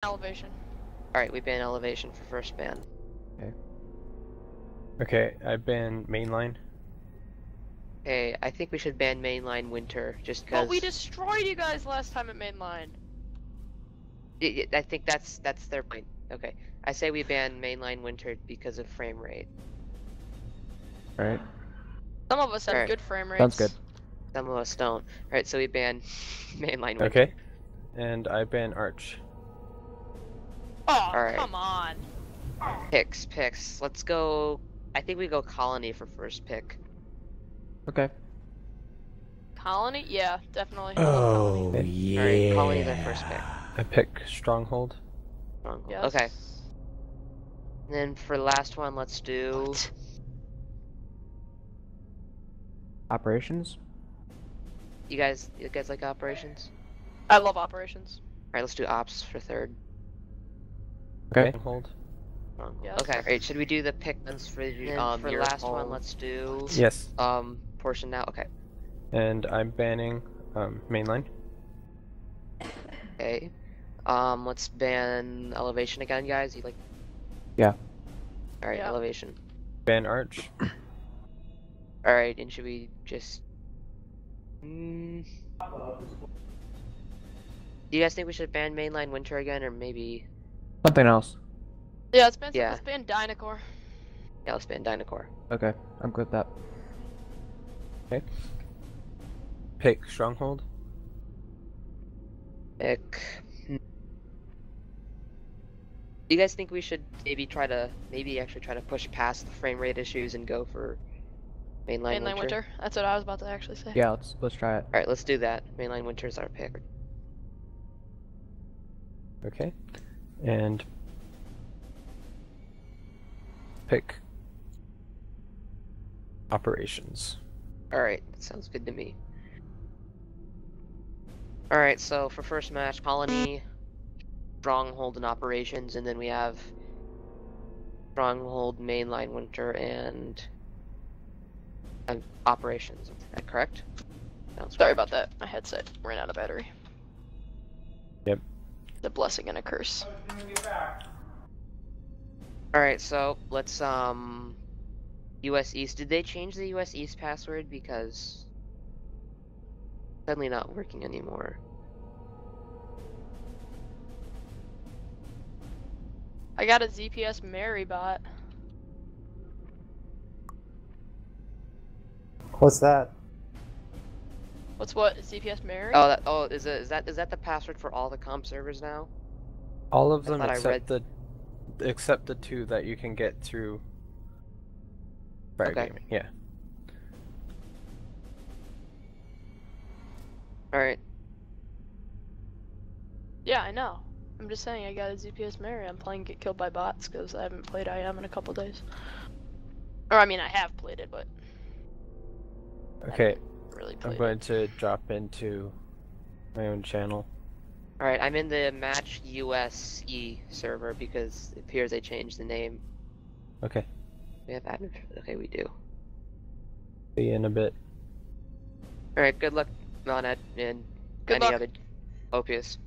Elevation. Alright, we ban elevation for first ban. Okay. Okay, I ban mainline. Okay, I think we should ban mainline winter, just because... But we destroyed you guys last time at mainline. I think that's their point. Okay, I say we ban mainline winter because of frame rate. Alright. Some of us have Alright. good frame rates. Sounds good. Some of us don't. Alright, so we ban mainline winter. Okay. And I ban arch. Oh, Alright. come on. Picks. Let's go... I think we go colony for first pick. Okay. Colony? Yeah, definitely. Oh, Okay. yeah. Alright, colony's our first pick. I pick stronghold. Stronghold. Yes. Okay. And then for the last one, let's do... What? Operations? You guys like operations? I love operations. Alright, let's do ops for third. Okay. Stronghold. Yes. Okay, alright, should we do the pick ones for the last one? Let's do Yes. portion now. Okay. And I'm banning mainline. Okay. Let's ban elevation again, guys. You like? Yeah. Alright, Yeah. elevation. Ban arch. Alright, and should we just... Do you guys think we should ban mainline winter again, or maybe... Something else. Yeah, let's ban, Yeah. let's ban Dynacore. Yeah, let's ban Dynacore. Okay. I'm good with that. Okay. Pick stronghold. Pick... Do you guys think we should maybe actually try to push past the frame rate issues and go for mainline winter? That's what I was about to actually say. Yeah, let's try it. Alright, let's do that. Mainline winter's our pick. Okay. And pick operations. Alright, that sounds good to me. Alright, so for first match, colony, stronghold, and operations, and then we have stronghold, mainline winter, and operations. Is that correct? Sounds Sorry correct. about that. My headset ran out of battery. Yep. The blessing and a curse. Alright, so let's US East. Did they change the US East password? Because suddenly not working anymore. I got a ZPS Mary bot. What's that? What's what? ZPS Mary? Oh, is that the password for all the comp servers now? All of them thought I except the two that you can get through Fire Okay. Gaming. Yeah. Alright. Yeah, I know. I'm just saying I got a ZPS Mary. I'm playing Get Killed by Bots because I haven't played IM in a couple days. Or I mean, I have played it, but Okay. really I'm played going to drop into my own channel. Alright, I'm in the match USE server because it appears they changed the name. Okay. We have admin. Okay, we do. See you in a bit. Alright, good luck, Monet, and Good any luck. other Opius.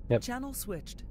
Yep. Channel switched.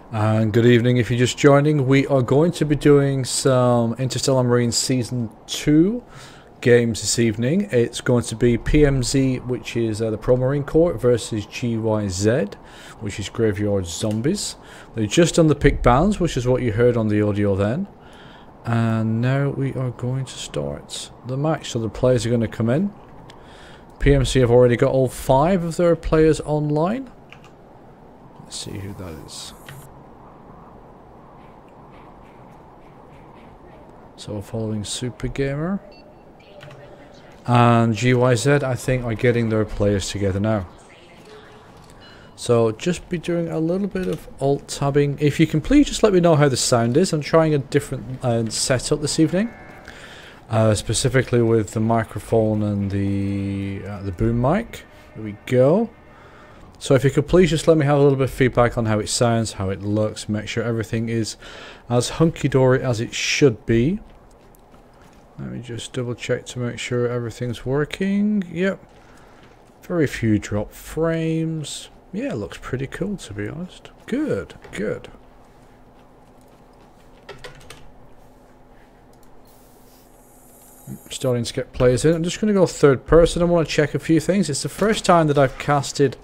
And good evening if you're just joining. We are going to be doing some Interstellar Marine Season 2 games this evening. It's going to be PMZ, which is the Pro Marine Corps, versus GYZ, which is Graveyard Zombies. They've just done the pick bans, which is what you heard on the audio then. And now we are going to start the match. So the players are going to come in. PMC have already got all 5 of their players online. Let's see who that is. So following Super Gamer. and GYZ, I think, are getting their players together now. So just be doing a little bit of alt tabbing. If you can, please just let me know how the sound is. I'm trying a different setup this evening, specifically with the microphone and the boom mic. There we go. So if you could please just let me have a little bit of feedback on how it sounds, how it looks, make sure everything is as hunky-dory as it should be. Let me just double check to make sure everything's working. Yep. Very few drop frames. Yeah, it looks pretty cool, to be honest. Good, good. Starting to get players in. I'm just going to go third person. I want to check a few things. It's the first time that I've casted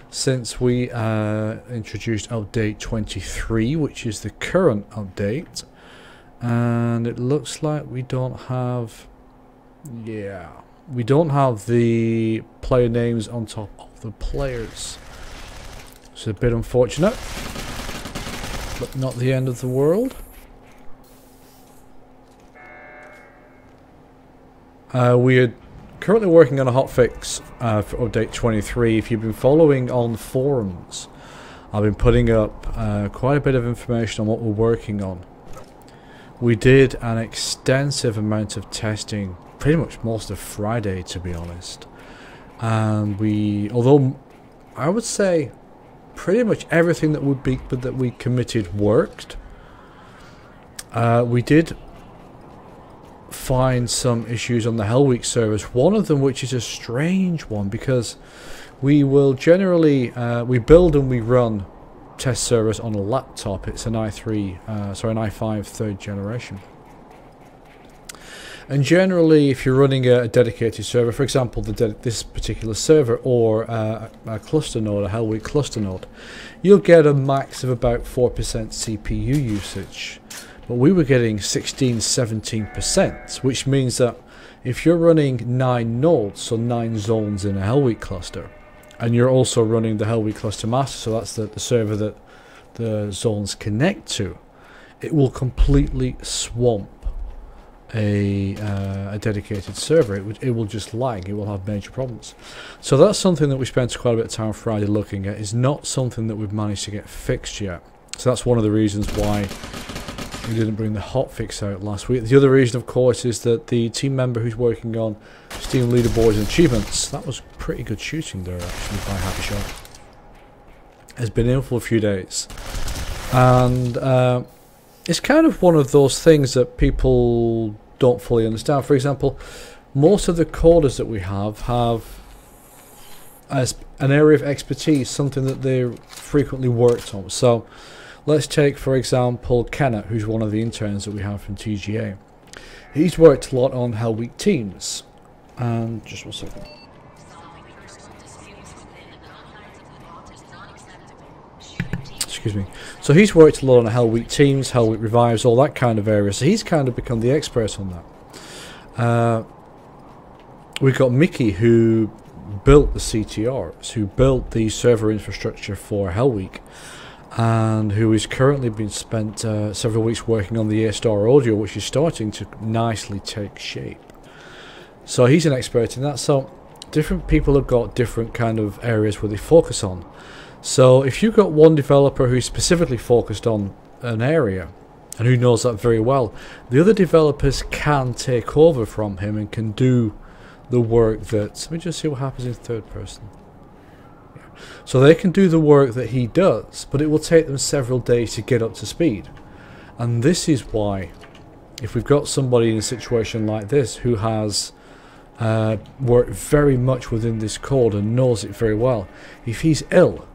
since we introduced update 23, which is the current update. And it looks like we don't have... Yeah. We don't have the player names on top of the players. It's a bit unfortunate, but not the end of the world. We are currently working on a hotfix for update 23. If you've been following on forums, I've been putting up quite a bit of information on what we're working on. We did an extensive amount of testing, pretty much most of Friday, to be honest. And although I would say pretty much everything that we committed worked. We did find some issues on the Hell Week servers. One of them, which is a strange one, because we will generally we build and we run test servers on a laptop. It's an an i5 third generation. And generally, if you're running a dedicated server, for example, this particular server, or a cluster node, a Hell Week cluster node, you'll get a max of about 4% CPU usage. But we were getting 16-17%, which means that if you're running 9 nodes, so 9 zones in a Hell Week cluster, and you're also running the Hell Week cluster master, so that's the server that the zones connect to, it will completely swamp a dedicated server. It will just lag. It will have major problems. So that's something that we spent quite a bit of time Friday looking at. Is not something that we've managed to get fixed yet. So that's one of the reasons why we didn't bring the hotfix out last week. The other reason, of course, is that the team member who's working on Steam leaderboards and achievements, that was pretty good shooting there actually by Happy Shot, has been ill for a few days. And it's kind of one of those things that people don't fully understand. For example, most of the coders that we have as an area of expertise, something that they frequently worked on. So let's take, for example, Kenneth, who's one of the interns that we have from TGA. He's worked a lot on Hell Week teams. And just one second. Excuse me. So he's worked a lot on Hell Week teams, Hell Week revives, all that kind of area. So he's kind of become the expert on that. We've got Mickey, who built the CTRs, who built the server infrastructure for Hell Week, and who is currently been spent several weeks working on the A-Star audio, which is starting to nicely take shape. So he's an expert in that. So different people have got different kind of areas where they focus on. So if you've got one developer who's specifically focused on an area and who knows that very well, the other developers can take over from him and can do the work that... Let me just see what happens in third person. Yeah. So they can do the work that he does, but it will take them several days to get up to speed. And this is why, if we've got somebody in a situation like this who has worked very much within this code and knows it very well, if he's ill,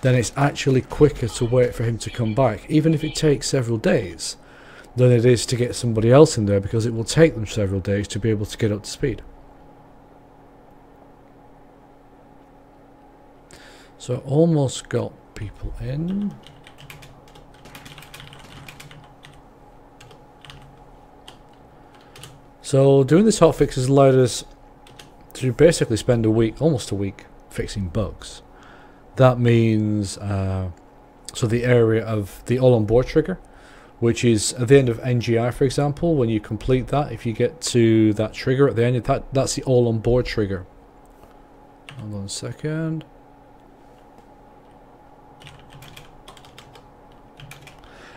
then it's actually quicker to wait for him to come back, even if it takes several days, than it is to get somebody else in there, because it will take them several days to be able to get up to speed. So almost got people in. So doing this hotfix has allowed us to basically spend a week, almost a week, fixing bugs. That means, so the area of the all-on-board trigger, which is at the end of NGI, for example. When you complete that, if you get to that trigger at the end, that's the all on board trigger. Hold on a second.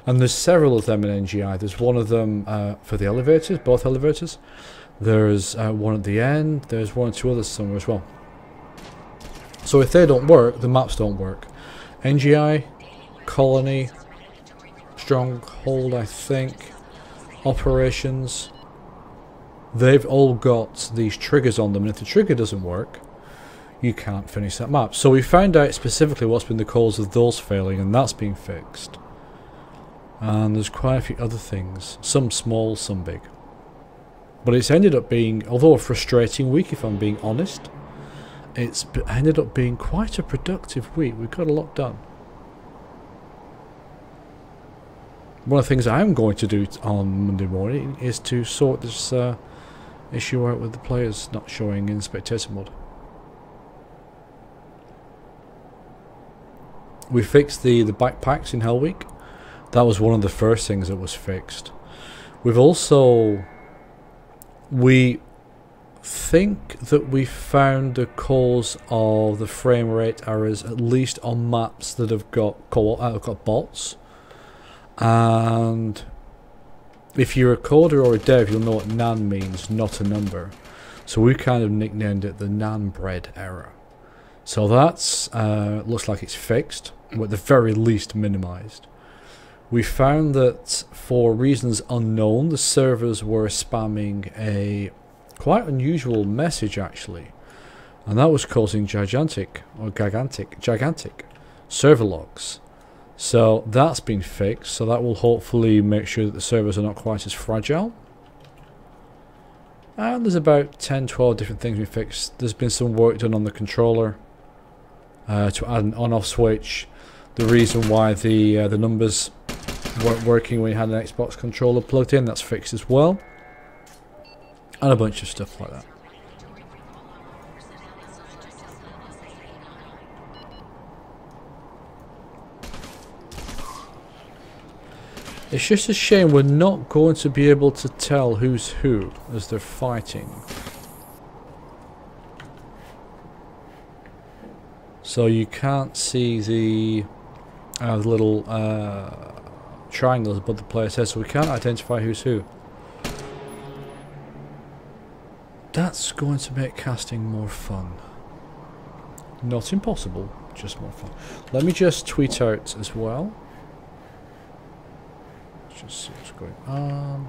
And there's several of them in NGI. There's one of them for the elevators, both elevators. There's one at the end. There's one or two others somewhere as well. So if they don't work, the maps don't work. NGI, Colony, Stronghold, I think, Operations. They've all got these triggers on them, and if the trigger doesn't work, you can't finish that map. So we found out specifically what's been the cause of those failing, and that's been fixed. And there's quite a few other things, some small, some big. But it's ended up being, although a frustrating week if I'm being honest, it's ended up being quite a productive week. We've got a lot done. One of the things I'm going to do on Monday morning is to sort this issue out with the players not showing in spectator mode. We fixed the backpacks in Hell Week. That was one of the first things that was fixed. We've also... We think that we found the cause of the frame rate errors, at least on maps that have got bots. And if you're a coder or a dev, you'll know what nan means, not a number. So we kind of nicknamed it the nan bread error. So that's looks like it's fixed, or at the very least minimized. We found that for reasons unknown, the servers were spamming a quite unusual message actually, and that was causing gigantic server logs. So that's been fixed, so that will hopefully make sure that the servers are not quite as fragile. And there's about 10-12 different things we fixed. There's been some work done on the controller to add an on-off switch. The reason why the numbers weren't working when you had an Xbox controller plugged in, that's fixed as well. And a bunch of stuff like that. It's just a shame we're not going to be able to tell who's who as they're fighting. So you can't see the little triangles above the player's head, so we can't identify who's who. That's going to make casting more fun. Not impossible, just more fun. Let me just tweet out as well. Let's just see what's going on.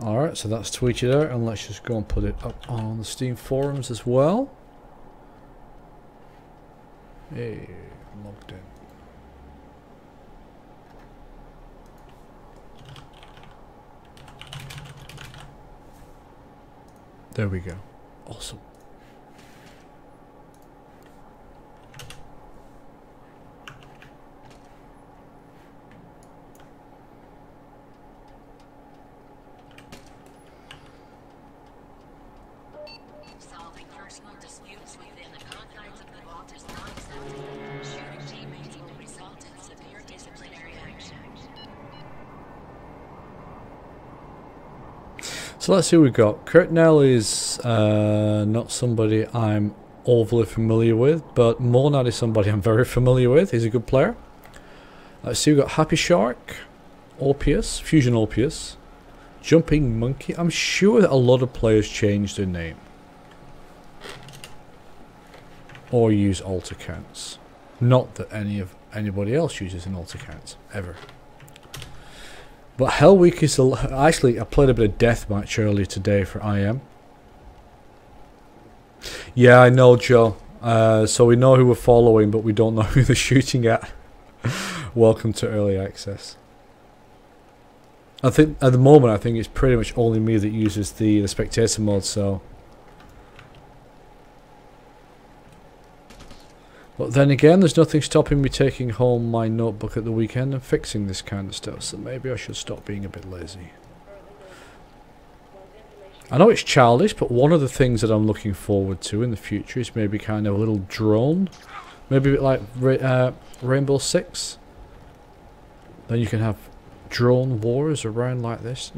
Alright, so that's tweeted out, and let's just go and put it up on the Steam forums as well. Hey, I'm logged in. There we go. Awesome. So let's see what we've got. Kurt Nell is not somebody I'm overly familiar with, but Monad is somebody I'm very familiar with. He's a good player. Let's see, we've got Happy Shark, Orpheus, Fusion Orpheus, Jumping Monkey. I'm sure that a lot of players change their name or use alt accounts. Not that anybody else uses an alt account ever. But Hell Week is actually, I played a bit of deathmatch earlier today for IM. Yeah, I know, Joe. So we know who we're following, but we don't know who they're shooting at. Welcome to early access. I think at the moment, I think it's pretty much only me that uses the spectator mode. So, but then again, there's nothing stopping me taking home my notebook at the weekend and fixing this kind of stuff. So maybe I should stop being a bit lazy. I know it's childish, but one of the things that I'm looking forward to in the future is maybe kind of a little drone. Maybe a bit like Rainbow Six. Then you can have drone wars around like this.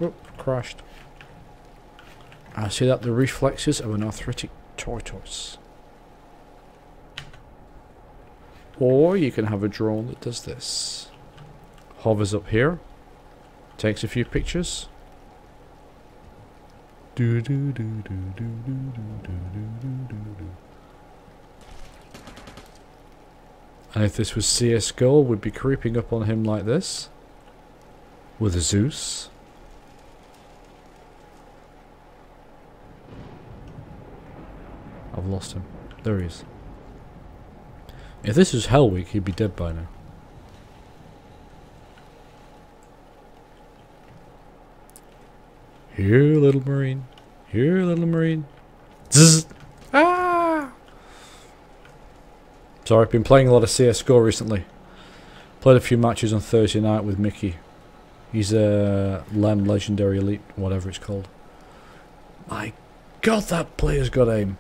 Oop, crashed. I see that the reflexes of an arthritic tortoise. Or you can have a drone that does this. Hovers up here. Takes a few pictures. And if this was CSGO, we'd be creeping up on him like this with a Zeus. I've lost him. There he is. If this was Hell Week, he'd be dead by now. Here, little marine. Here, little marine. Zzz. Ah! Sorry, I've been playing a lot of CSGO recently. Played a few matches on Thursday night with Mickey. He's a Lem Legendary Elite, whatever it's called. My God, that player's got aim.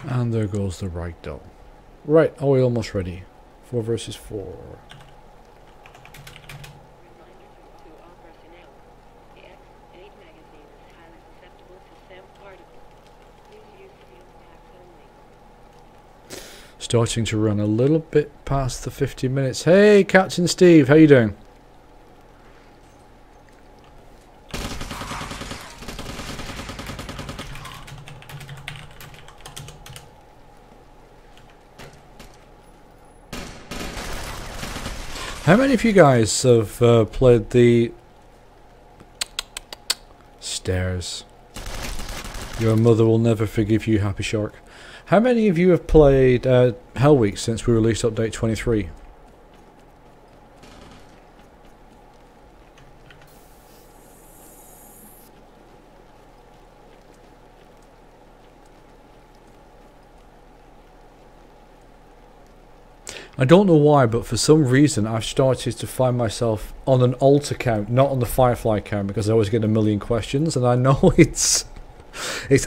And there goes the right doll. Right, are we almost ready? 4 versus 4. Starting to run a little bit past the 50 minutes. Hey, Captain Steve, how you doing? How many of you guys have played the stairs? Your mother will never forgive you, Happy Shark. How many of you have played Hell Week since we released update 23? I don't know why, but for some reason I've started to find myself on an alt account, not on the Firefly account, because I always get a million questions, and I know it's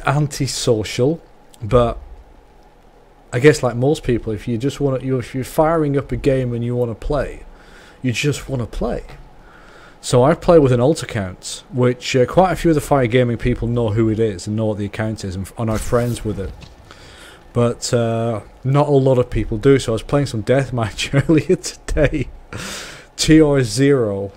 antisocial, but I guess like most people, if you just want to, if you're firing up a game and you want to play, you just want to play. So I play with an alt account, which quite a few of the Fire Gaming people know who it is and know what the account is, and are friends with it. But not a lot of people do, so I was playing some deathmatch earlier today. TR0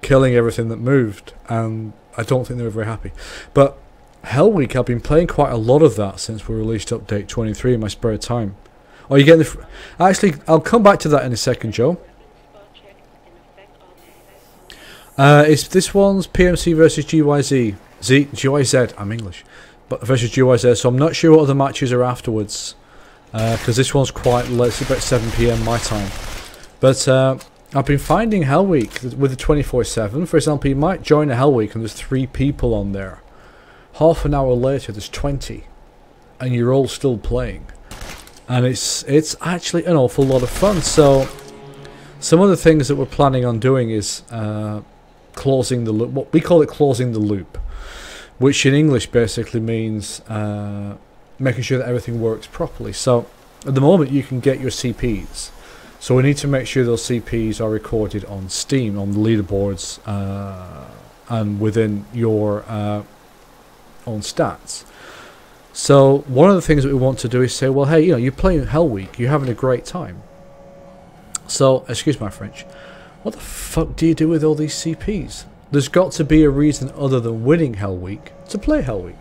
killing everything that moved, and I don't think they were very happy. But Hell Week, I've been playing quite a lot of that since we released update 23 in my spare time. Oh, you getting the... Actually, I'll come back to that in a second, Joe. This one's PMC versus GYZ. GYZ, I'm English. But versus GYZ, so I'm not sure what other matches are afterwards, because this one's quite late. It's about 7 PM my time. But I've been finding Hell Week with the 24/7. For example, you might join a Hell Week and there's 3 people on there. Half an hour later, there's 20, and you're all still playing, and it's actually an awful lot of fun. So some of the things that we're planning on doing is closing the loop. What we call it, closing the loop. Which in English basically means making sure that everything works properly. So at the moment you can get your CPs. So we need to make sure those CPs are recorded on Steam, on the leaderboards, and within your own stats. So one of the things that we want to do is say, well, hey, you know, you're playing Hell Week, you're having a great time. So, excuse my French, what the fuck do you do with all these CPs? There's got to be a reason other than winning Hell Week to play Hell Week.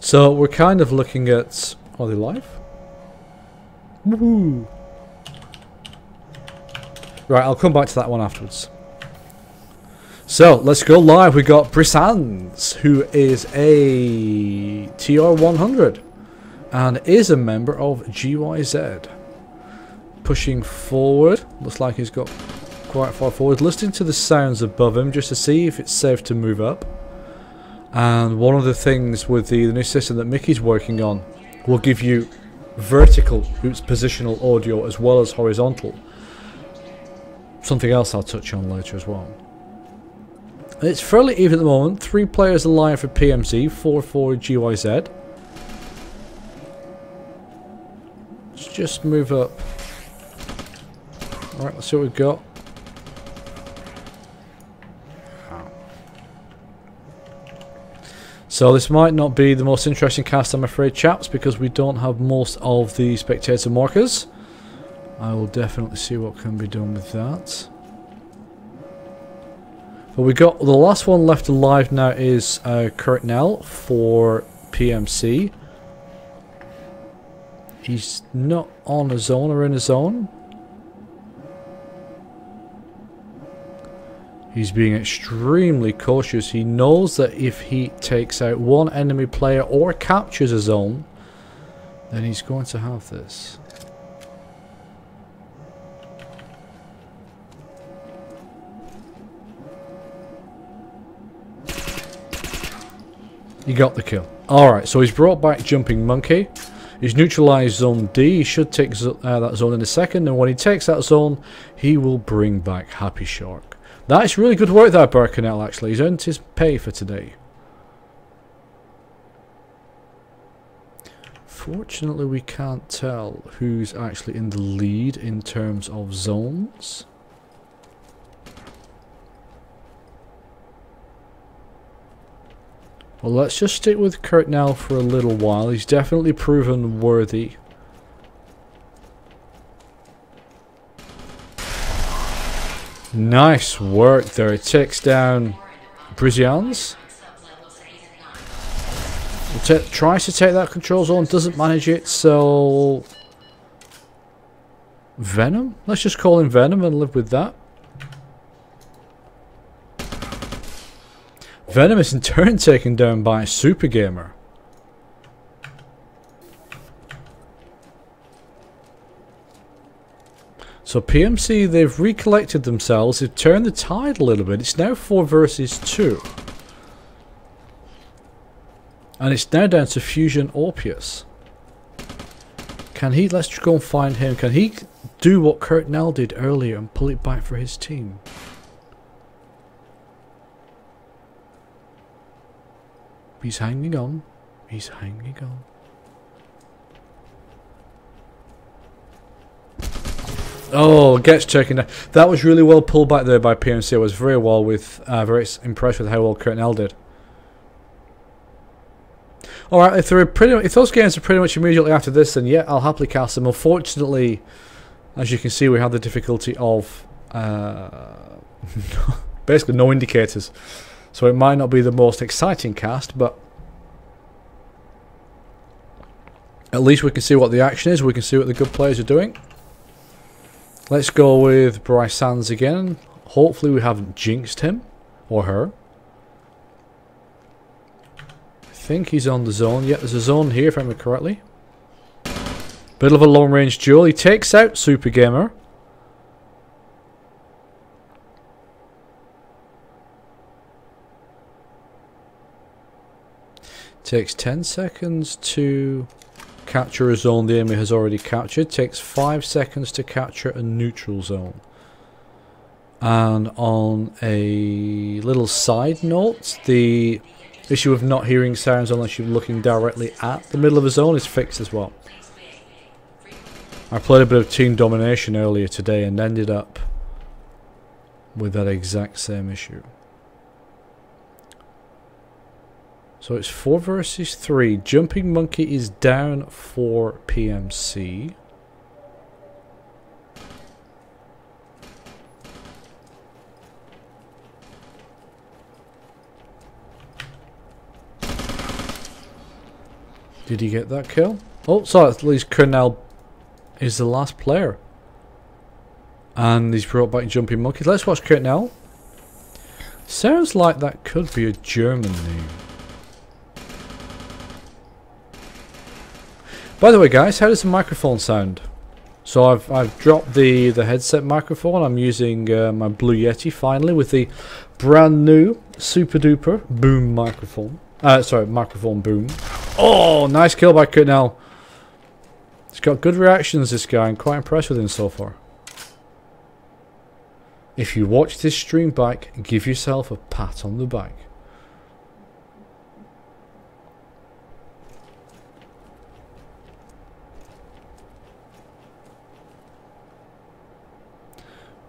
So we're kind of looking at... Are they live? Woohoo! Right, I'll come back to that one afterwards. So, let's go live. We got Brissans, who is a TR100 and is a member of GYZ. Pushing forward. Looks like he's got quite far forward. Listening to the sounds above him just to see if it's safe to move up. And one of the things with the new system that Mickey's working on will give you vertical positional audio as well as horizontal. Something else I'll touch on later as well. It's fairly even at the moment. 3 players alive for PMC, 4 for GYZ. Let's just move up. Alright, let's see what we've got. So this might not be the most interesting cast, I'm afraid, chaps, because we don't have most of the spectator markers. I will definitely see what can be done with that. But we got the last one left alive now is Kurt Nell for PMC. He's not on a zone or in a zone. He's being extremely cautious. He knows that if he takes out one enemy player or captures a zone, then he's going to have this. He got the kill. Alright, so he's brought back Jumping Monkey. He's neutralised Zone D. He should take that zone in a second. And when he takes that zone, he will bring back Happy Shark. That's really good work there, Birkenell, actually. He's earned his pay for today. Fortunately, we can't tell who's actually in the lead in terms of zones. Well, let's just stick with Kurt now for a little while. He's definitely proven worthy. Nice work there. It takes down Brizians. Tries to take that control zone, doesn't manage it, so... Venom? Let's just call him Venom and live with that. Venom is in turn taken down by Super Gamer. So PMC, they've recollected themselves, they've turned the tide a little bit. It's now 4 versus 2. And it's now down to Fusion Orpheus. Can he, let's go and find him, can he do what Kurt Nell did earlier and pull it back for his team? He's hanging on. He's hanging on. Oh, gets taken down. That was really well pulled back there by PMC. I was very impressed with how well Kurt Nell did. Alright, if those games are pretty much immediately after this, then yeah, I'll happily cast them. Unfortunately, as you can see, we have the difficulty of basically no indicators. So it might not be the most exciting cast, but at least we can see what the action is. We can see what the good players are doing. Let's go with Bryce Sands again. Hopefully we haven't jinxed him or her. I think he's on the zone. Yeah, there's a zone here if I remember correctly. Bit of a long range duel. He takes out Super Gamer. Takes 10 seconds to capture a zone the enemy has already captured. Takes 5 seconds to capture a neutral zone. And on a little side note, the issue of not hearing sounds unless you're looking directly at the middle of a zone is fixed as well. I played a bit of team domination earlier today and ended up with that exact same issue. So it's 4 versus 3. Jumping Monkey is down for PMC. Did he get that kill? Oh, so at least Colonel is the last player. And he's brought back Jumping Monkey. Let's watch Colonel. Sounds like that could be a German name. By the way, guys, how does the microphone sound? So I've dropped the headset microphone. I'm using my Blue Yeti finally with the brand new super duper boom microphone. Sorry, microphone boom. Oh, nice kill by Colonel. He's got good reactions, this guy. I'm quite impressed with him so far. If you watch this stream back, give yourself a pat on the back.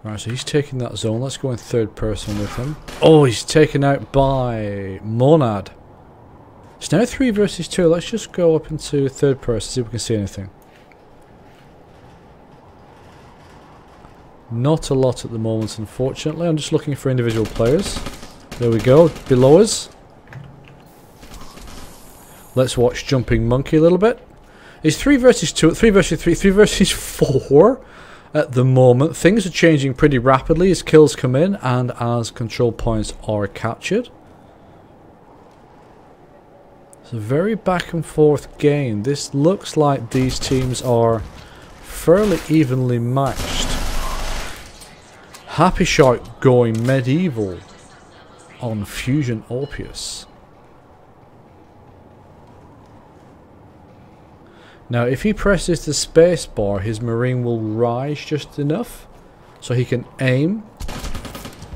Right, so he's taking that zone. Let's go in third person with him. Oh, he's taken out by Monad. It's now 3 versus 2. Let's just go up into third person, see if we can see anything. Not a lot at the moment, unfortunately. I'm just looking for individual players. There we go, below us. Let's watch Jumping Monkey a little bit. It's 3 versus 2, 3 versus 3, 3 versus 4 at the moment. Things are changing pretty rapidly as kills come in and as control points are captured. It's a very back and forth game. This looks like these teams are fairly evenly matched. Happy Shark going medieval on Fusion Orpheus. Now if he presses the space bar, his marine will rise just enough so he can aim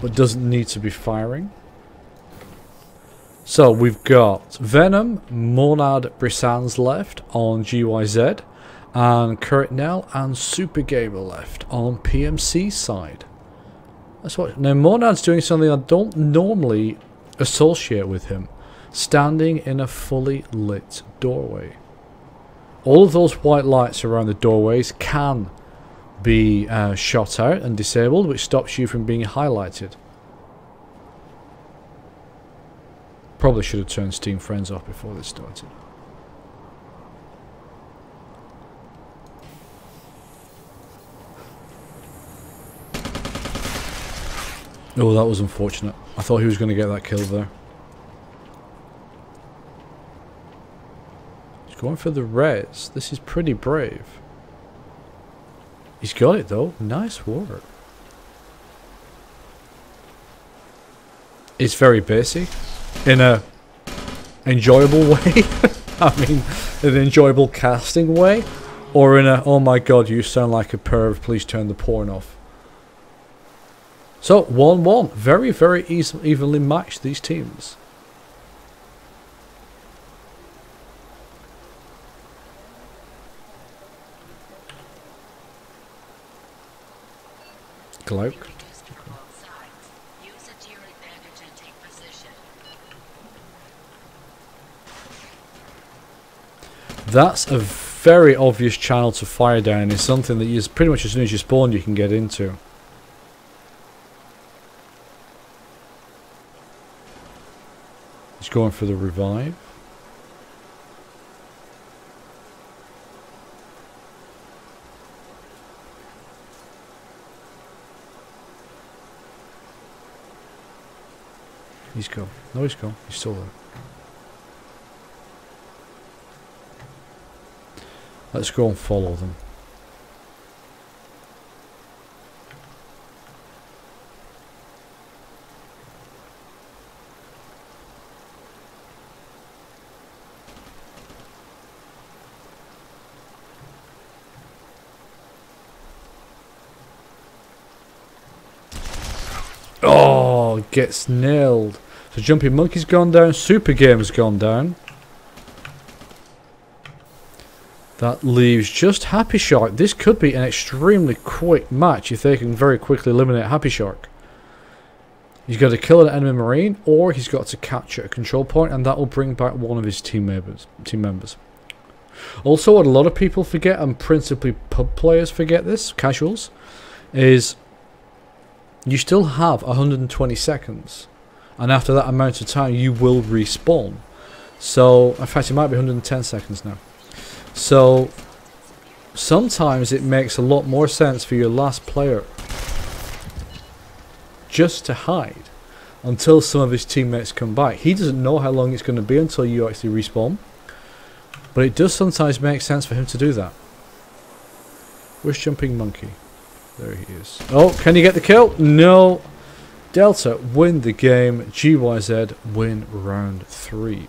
but doesn't need to be firing. So we've got Venom, Monad, Brissans left on GYZ, and Curtnell and Super Gamer left on PMC side. That's what. Now Monad's doing something I don't normally associate with him, standing in a fully lit doorway. All of those white lights around the doorways can be shot out and disabled, which stops you from being highlighted. Probably should have turned Steam Friends off before this started. Oh, that was unfortunate. I thought he was going to get that kill there. He's going for the res. This is pretty brave. He's got it though. Nice work. It's very basic. In a enjoyable way. I mean, an enjoyable casting way. Or in a, oh my god, you sound like a perv, please turn the porn off. So, 1-1. Very, very evenly matched, these teams. Gloak. That's a very obvious channel to fire down. It's something that you pretty much as soon as you spawn you can get into. He's going for the revive. He's gone. No, he's gone. He's still there. Let's go and follow them. Oh, gets nailed. So Jumping Monkey's gone down, Super Game's gone down. That leaves just Happy Shark. This could be an extremely quick match if they can very quickly eliminate Happy Shark. He's got to kill an enemy marine, or he's got to capture a control point, and that will bring back one of his team members. Also, what a lot of people forget, and principally pub players forget this, casuals, is you still have 120 seconds, and after that amount of time you will respawn. So, in fact, it might be 110 seconds now. So, sometimes it makes a lot more sense for your last player just to hide until some of his teammates come back. He doesn't know how long it's going to be until you actually respawn, but it does sometimes make sense for him to do that. Where's Jumping Monkey? There he is. Oh, can you get the kill? No. Delta win the game. GYZ win round 3.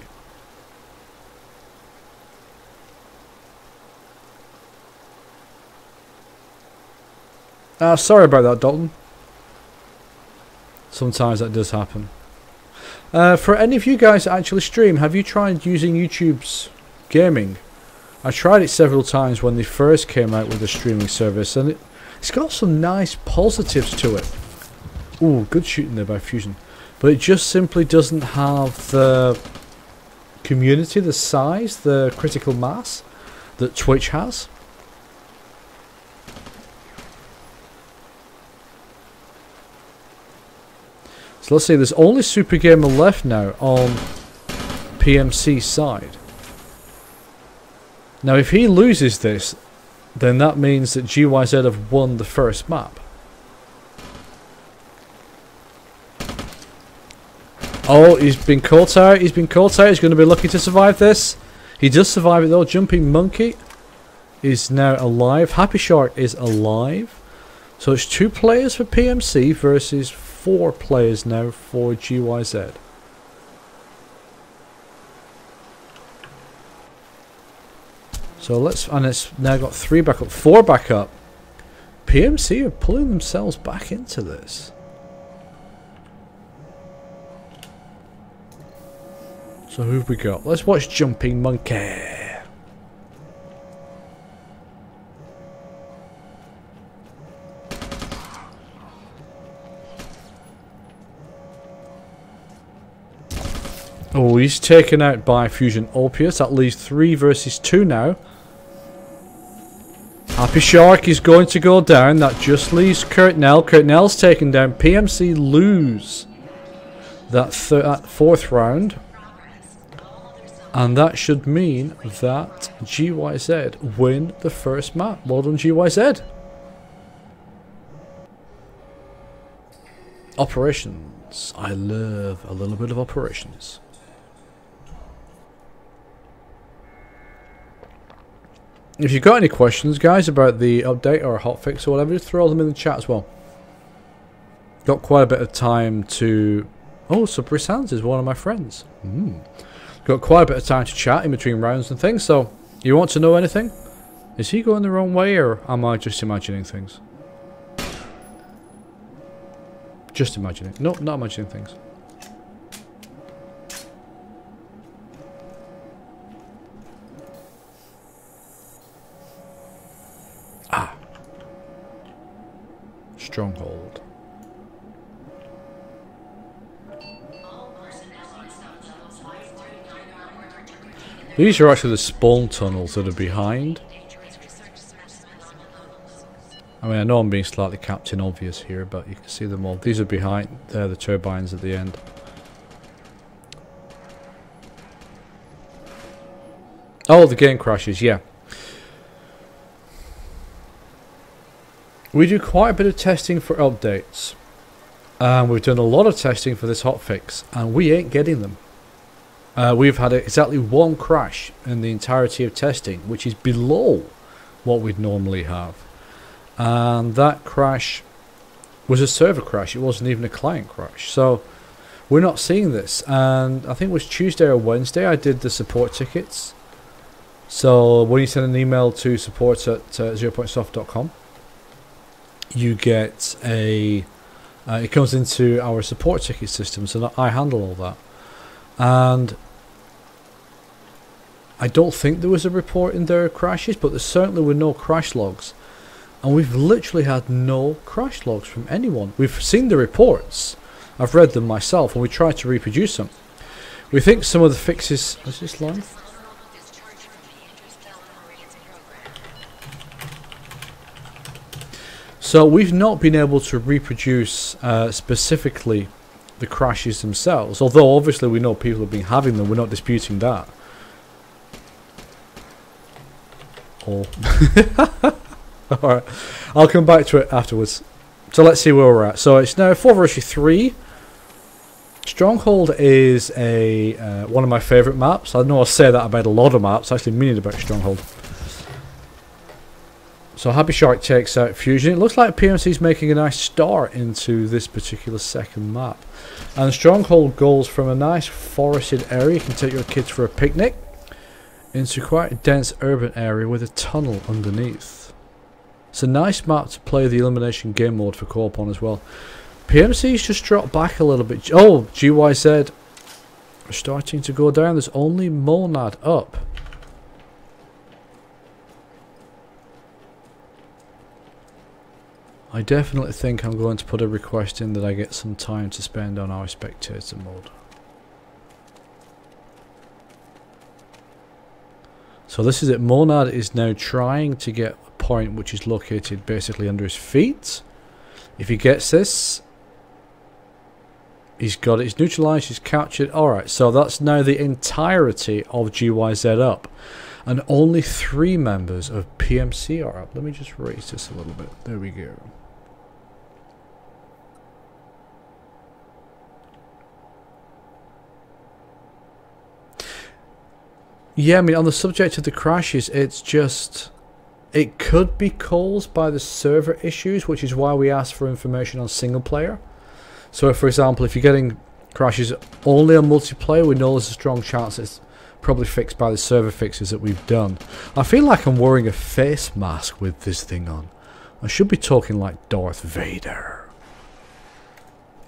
Sorry about that, Dalton. Sometimes that does happen. For any of you guys that actually stream, have you tried using YouTube's gaming? I tried it several times when they first came out with the streaming service, and it's got some nice positives to it. Ooh, good shooting there by Fusion. But it just simply doesn't have the community, the size, the critical mass that Twitch has. So let's see, there's only Super Gamer left now on PMC's side. Now if he loses this, then that means that GYZ have won the first map. Oh, he's been caught out, he's been caught out, he's going to be lucky to survive this. He does survive it though. Jumping Monkey is now alive. Happy Shark is alive. So it's 2 players for PMC versus 4 players now for GYZ. So let's, and it's now got 3 back up, 4 back up. PMC are pulling themselves back into this. So who've we got? Let's watch Jumping Monkey. Oh, he's taken out by Fusion Opius. That leaves 3 versus 2 now. Happy Shark is going to go down. That just leaves Kurtnell. Kurtnell's taken down. PMC lose that 4th round. And that should mean that GYZ win the first map. Well done, GYZ. Operations. I love a little bit of operations. If you've got any questions, guys, about the update or hotfix or whatever, just throw them in the chat as well. Got quite a bit of time to... Oh, Subri Sands is one of my friends. Got quite a bit of time to chat in between rounds and things, so you want to know anything? Is he going the wrong way, or am I just imagining things? Just imagining. No, not imagining things. Ah. Stronghold. These are actually the spawn tunnels that are behind. I mean, I know I'm being slightly Captain Obvious here, but you can see them all. These are behind the turbines at the end. Oh, the game crashes, yeah. We do quite a bit of testing for updates. And we've done a lot of testing for this hotfix, and we ain't getting them. We've had exactly 1 crash in the entirety of testing, which is below what we'd normally have. And that crash was a server crash. It wasn't even a client crash. So we're not seeing this. And I think it was Tuesday or Wednesday I did the support tickets. So when you send an email to support@zeropointsoft.com, you get a... it comes into our support ticket system, so I handle all that. And I don't think there was a report in their crashes, but there certainly were no crash logs. And we've literally had no crash logs from anyone. We've seen the reports, I've read them myself, and we try to reproduce them. We think some of the fixes... Is this live? So we've not been able to reproduce specifically the crashes themselves, although obviously we know people have been having them, we're not disputing that. Oh. Alright, I'll come back to it afterwards. So let's see where we're at. So it's now 4 versus 3. Stronghold is a one of my favourite maps. I know I say that about a lot of maps, actually meaning about Stronghold. So Happy Shark takes out Fusion. It looks like PMC is making a nice start into this particular second map. And Stronghold goes from a nice forested area, you can take your kids for a picnic, into quite a dense urban area with a tunnel underneath. It's a nice map to play the elimination game mode for co-op on as well. PMC's just dropped back a little bit. Oh, GYZ are starting to go down. There's only Monad up. I definitely think I'm going to put a request in that I get some time to spend on our spectator mode. So this is it. Monad is now trying to get a point which is located basically under his feet. If he gets this, he's got it. He's neutralized, he's captured. Alright, so that's now the entirety of GYZ up. And only 3 members of PMC are up. Let me just raise this a little bit. There we go. Yeah, I mean, on the subject of the crashes, it's just... It could be caused by the server issues, which is why we asked for information on single player. So, if, for example, if you're getting crashes only on multiplayer, we know there's a strong chance it's probably fixed by the server fixes that we've done. I feel like I'm wearing a face mask with this thing on. I should be talking like Darth Vader.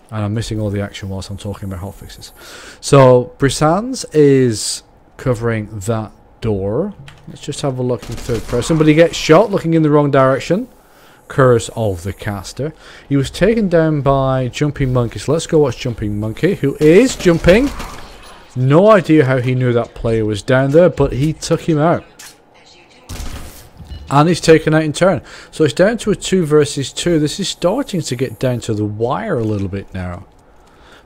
And I'm missing all the action whilst I'm talking about hotfixes. So, Brisans is covering that door. Let's just have a look in third person. But he gets shot looking in the wrong direction. Curse of the caster. He was taken down by Jumping Monkey. So let's go watch Jumping Monkey, who is jumping. No idea how he knew that player was down there, but he took him out. And he's taken out in turn. So it's down to a 2 versus 2. This is starting to get down to the wire a little bit now.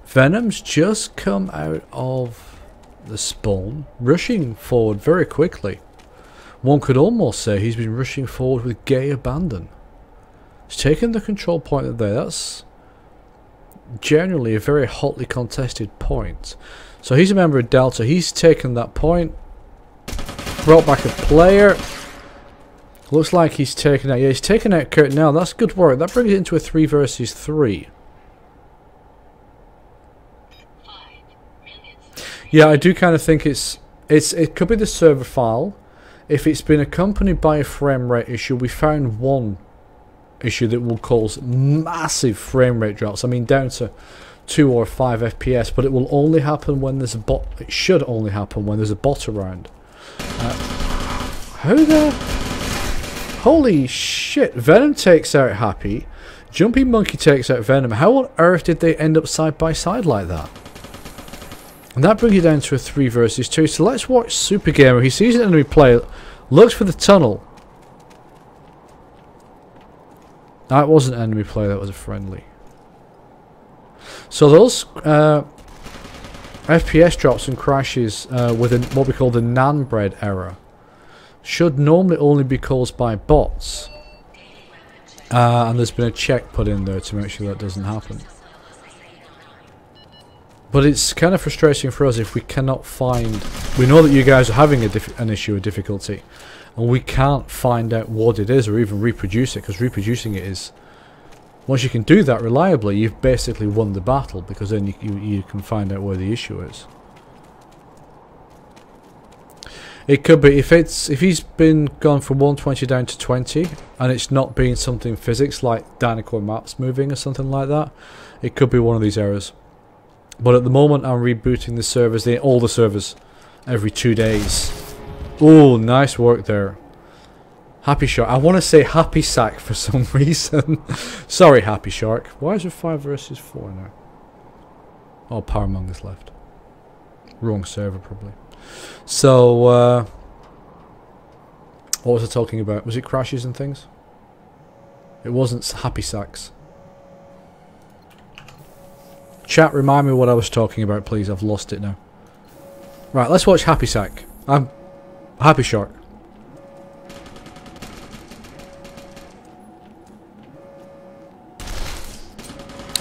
Venom's just come out of the spawn, rushing forward very quickly. One could almost say he's been rushing forward with gay abandon. He's taken the control point there. That's generally a very hotly contested point. So he's a member of Delta. He's taken that point, brought back a player. Looks like he's taken out. Yeah, he's taken out Kurt now. That's good work. That brings it into a 3 versus 3. Yeah, I do kind of think it could be the server file. If it's been accompanied by a frame rate issue, we found one issue that will cause massive frame rate drops. I mean, down to 2 or 5 FPS, but it will only happen when there's a bot. It should only happen when there's a bot around. How the... Holy shit, Venom takes out Happy. Jumping Monkey takes out Venom. How on earth did they end up side by side like that? And that brings you down to a 3 versus 2. So let's watch Super Gamer. He sees an enemy player, looks for the tunnel. That wasn't an enemy player, that was a friendly. So those FPS drops and crashes within what we call the Nanbread error should normally only be caused by bots. And there's been a check put in there to make sure that doesn't happen. But it's kind of frustrating for us if we cannot find... We know that you guys are having an issue of difficulty, and we can't find out what it is or even reproduce it, because reproducing it is... Once you can do that reliably, you've basically won the battle, because then you can find out where the issue is. It could be, if he's been gone from 120 down to 20, and it's not been something physics like Dynacore maps moving or something like that, it could be one of these errors. But at the moment I'm rebooting the servers, all the servers, every 2 days. Oh, nice work there. Happy Shark. I want to say Happy Sack for some reason. Sorry, Happy Shark. Why is it 5 versus 4 now? Oh, Powermonger's left. Wrong server, probably. So, what was I talking about? Was it crashes and things? It wasn't Happy Sacks. Chat, remind me what I was talking about, please. I've lost it now. Right, let's watch Happy Sack. I'm Happy Shark.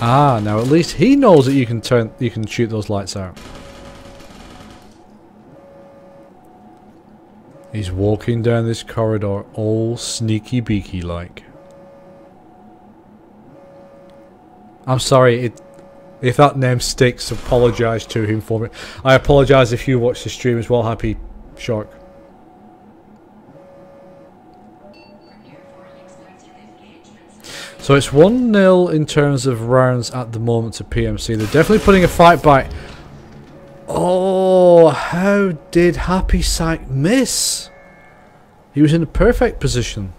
Ah, now at least he knows that you can shoot those lights out. He's walking down this corridor all sneaky beaky like. I'm sorry, if that name sticks, apologise to him for me. I apologise if you watch the stream as well, Happy Shark. So it's 1-0 in terms of rounds at the moment to PMC. They're definitely putting a fight back. Oh, how did Happy Sack miss? He was in a perfect position.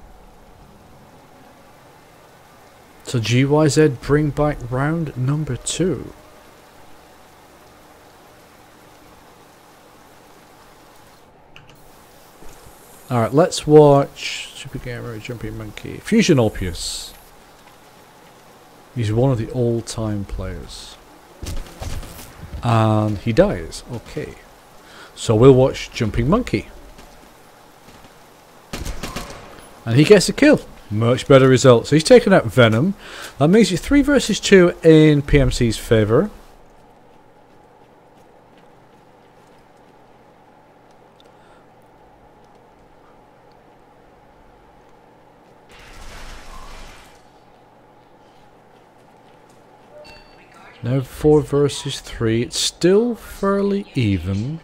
So GYZ bring back round number 2. Alright, let's watch Super Gamer, Jumping Monkey. Fusion Orpheus. He's one of the all-time players. And he dies. Okay. So we'll watch Jumping Monkey. And he gets a kill. Much better result. So he's taken out Venom. That makes it 3 versus 2 in PMC's favour. Now 4 versus 3. It's still fairly even.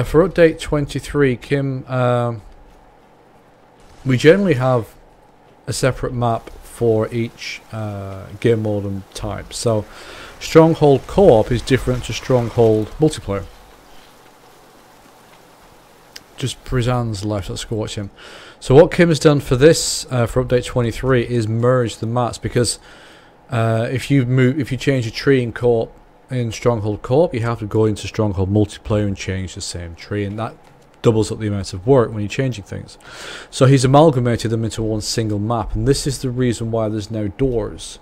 For update 23, Kim, we generally have a separate map for each game mode and type. So Stronghold Co-op is different to Stronghold Multiplayer. Just Brizan's left, let's go watch him. So what Kim has done for this, for update 23, is merge the maps, because if you change a tree in co-op, in Stronghold Co-op, you have to go into Stronghold Multiplayer and change the same tree, and that doubles up the amount of work when you're changing things. So he's amalgamated them into one single map, and this is the reason why there's now doors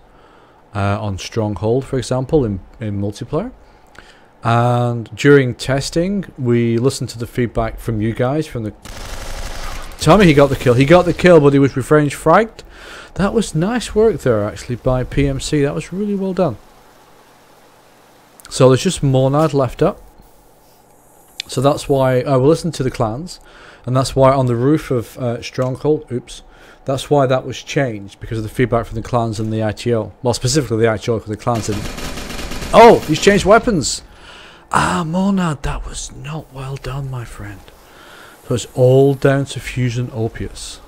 on Stronghold, for example, in multiplayer. And during testing, we listened to the feedback from you guys, from the... Tell me he got the kill. He got the kill, but he was revenge fragged. That was nice work there, actually, by PMC. That was really well done. So there's just Monad left up. So that's why I will listen to the clans, and that's why on the roof of Stronghold, that's why that was changed, because of the feedback from the clans and the ITO. Well, specifically the ITO, because the clans didn't. Oh, he's changed weapons. Ah, Monad, that was not well done, my friend. So it's all down to Fusion Orpheus.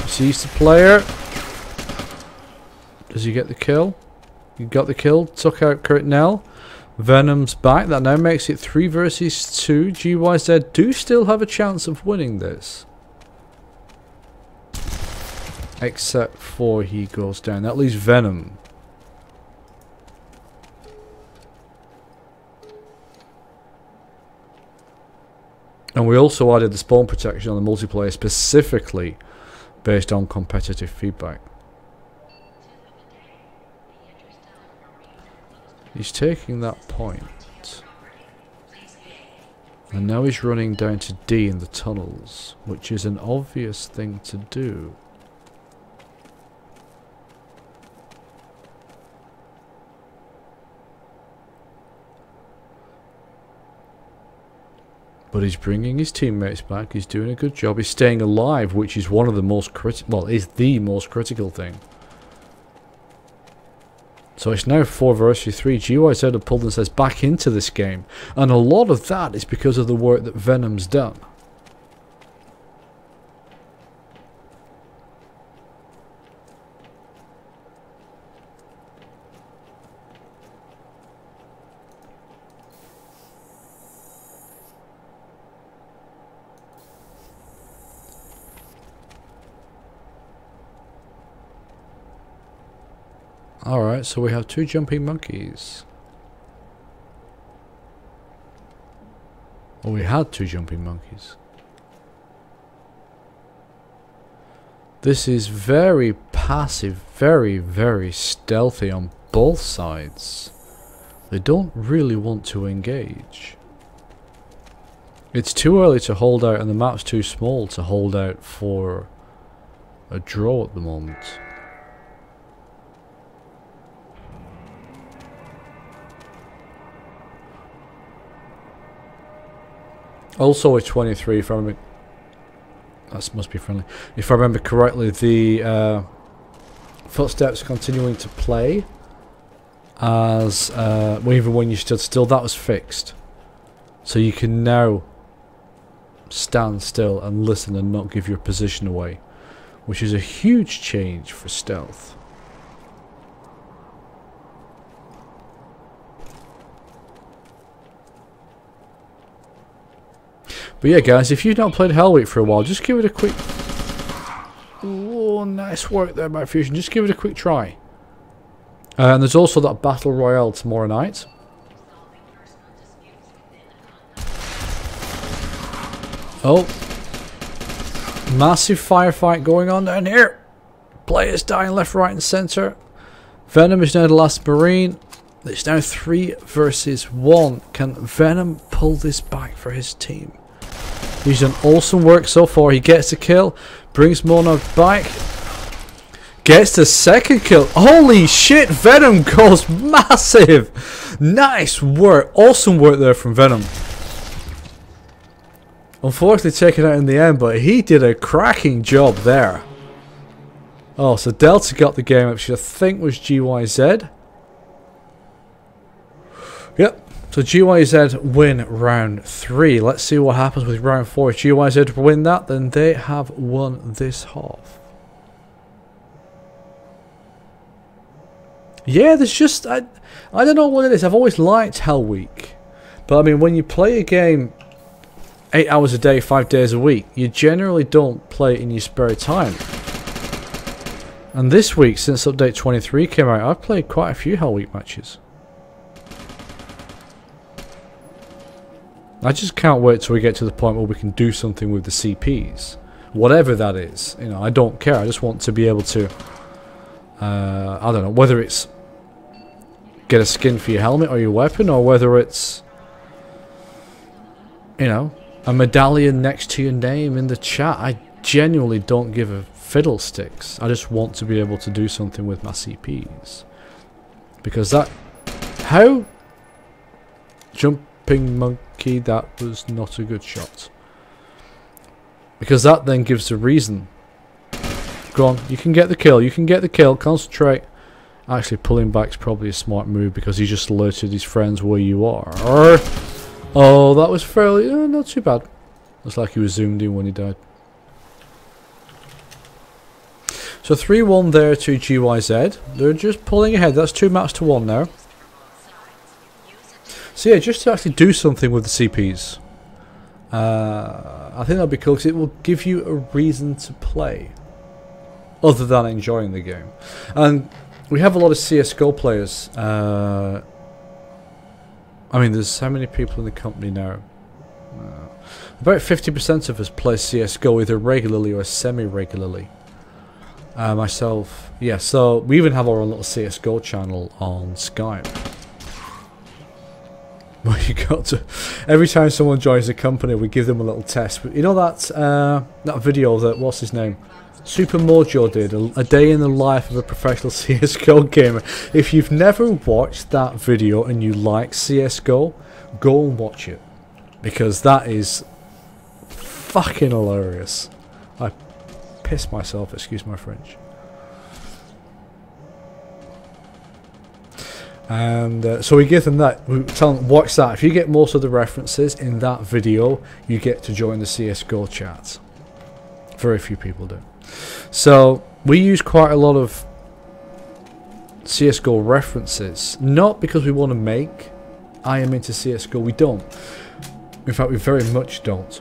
Sees the player. Does he get the kill? He got the kill. Took out Curtinell. Venom's back. That now makes it 3 versus 2. GYZ do still have a chance of winning this. Except for he goes down. That leaves Venom. And we also added the spawn protection on the multiplayer specifically based on competitive feedback. He's taking that point. And now he's running down to D in the tunnels, which is an obvious thing to do. But he's bringing his teammates back. He's doing a good job. He's staying alive, which is one of the most is the most critical thing. So it's now 4 versus 3. GYZ have pulled themselves back into this game, and a lot of that is because of the work that Venom's done. Alright, so we have 2 jumping monkeys. Well, we had 2 jumping monkeys. This is very passive, very, very stealthy on both sides. They don't really want to engage. It's too early to hold out and the map's too small to hold out for a draw at the moment. Also a 23 if I remember. That must be friendly. If I remember correctly, the footsteps continuing to play as even when you stood still, that was fixed. So you can now stand still and listen and not give your position away, which is a huge change for stealth. But yeah, guys, if you've not played Hell Week for a while, just give it a quick... Oh, nice work there by Fusion. Just give it a quick try. And there's also that Battle Royale tomorrow night. Oh. Massive firefight going on down here. Players dying left, right and centre. Venom is now the last Marine. It's now 3 versus 1. Can Venom pull this back for his team? He's done awesome work so far. He gets a kill, brings Monarch back, gets the second kill. Holy shit, Venom goes massive. Nice work, awesome work there from Venom. Unfortunately taken out in the end, but he did a cracking job there. Oh, so Delta got the game, which I think was GYZ. Yep. So GYZ win round 3. Let's see what happens with round 4. If GYZ win that, then they have won this half. Yeah, there's just... I don't know what it is. I've always liked Hell Week. But I mean, when you play a game 8 hours a day, 5 days a week, you generally don't play it in your spare time. And this week, since update 23 came out, I've played quite a few Hell Week matches. I just can't wait till we get to the point where we can do something with the CPs. Whatever that is. You know, I don't care. I just want to be able to... I don't know, whether it's... get a skin for your helmet or your weapon, or whether it's... you know, a medallion next to your name in the chat. I genuinely don't give a fiddlesticks. I just want to be able to do something with my CPs. Because that... How? Jumping monkey, that was not a good shot. Because that then gives a reason. Go on, you can get the kill, you can get the kill, concentrate. Actually, pulling back's probably a smart move because he just alerted his friends where you are. Oh, that was fairly... not too bad. Looks like he was zoomed in when he died. So 3-1 there to GYZ. They're just pulling ahead. That's 2 maps to 1 now. So yeah, just to actually do something with the CPs. I think that'd be cool because it will give you a reason to play. Other than enjoying the game. And we have a lot of CSGO players. I mean, there's how many people in the company now? About 50% of us play CSGO either regularly or semi-regularly. Myself, yeah, so we even have our own little CSGO channel on Skype. Well, you got to... Every time someone joins the company, we give them a little test. You know that video that... What's his name? Super Mojo did, a day in the life of a professional CSGO gamer. If you've never watched that video and you like CSGO, go and watch it. Because that is fucking hilarious. I pissed myself, excuse my French. And so we give them that, we tell them watch that. If you get most of the references in that video, you get to join the CSGO chat. Very few people do. So we use quite a lot of CSGO references, not because we want to make I am into CSGO, we don't. In fact, we very much don't.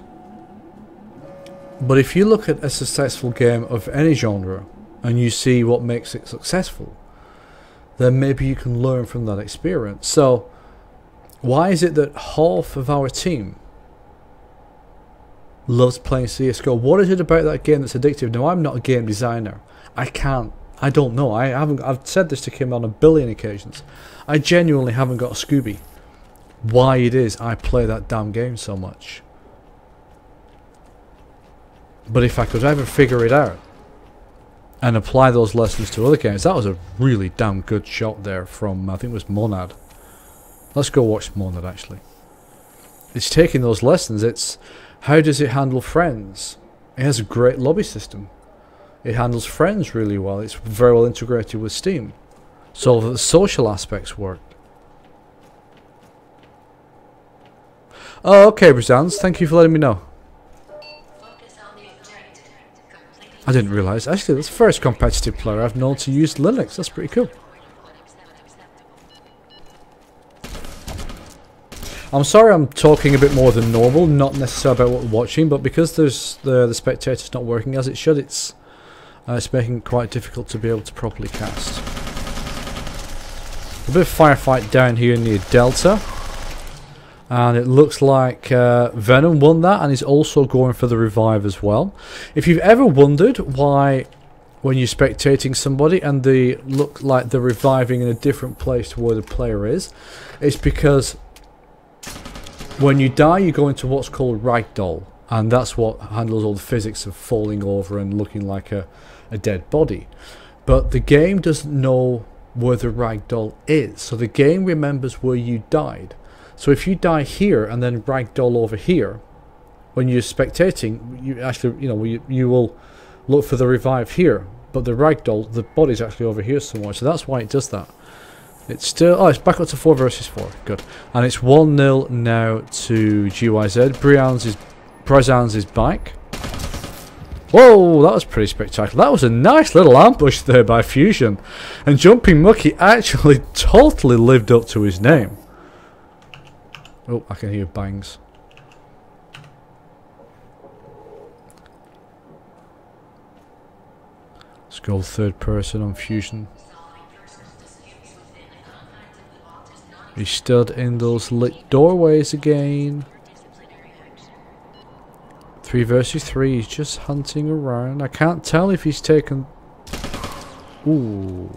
But if you look at a successful game of any genre and you see what makes it successful, then maybe you can learn from that experience. So why is it that half of our team loves playing CSGO? What is it about that game that's addictive? Now, I'm not a game designer. I don't know. I've said this to Kim on a billion occasions. I genuinely haven't got a Scooby why it is I play that damn game so much. But if I could ever figure it out and apply those lessons to other games, that was a really damn good shot there from, I think it was Monad. Let's go watch Monad actually. It's taking those lessons. It's how does it handle friends? It has a great lobby system. It handles friends really well. It's very well integrated with Steam. So the social aspects work. Oh, okay, Brazans. Thank you for letting me know. I didn't realise. Actually, that's the first competitive player I've known to use Linux. That's pretty cool. I'm sorry I'm talking a bit more than normal, not necessarily about what we're watching, but because there's the spectator's not working as it should, it's making it quite difficult to be able to properly cast. A bit of firefight down here near Delta, and it looks like Venom won that and is also going for the revive as well. If you've ever wondered why when you're spectating somebody and they look like they're reviving in a different place to where the player is, it's because when you die, you go into what's called ragdoll, and that's what handles all the physics of falling over and looking like a dead body. But the game doesn't know where the ragdoll is, so the game remembers where you died. So if you die here and then ragdoll over here, when you're spectating, you actually, you will look for the revive here, but the ragdoll, the body's actually over here somewhere, so that's why it does that. It's still... Oh, it's back up to 4 versus 4. Good. And it's 1-0 now to GYZ. Brazans is back. Whoa, that was pretty spectacular. That was a nice little ambush there by Fusion. And Jumping Mucky actually totally lived up to his name. Oh, I can hear bangs. Let's go third person on Fusion. He stood in those lit doorways again. 3 versus 3, he's just hunting around. I can't tell if he's taken... Ooh.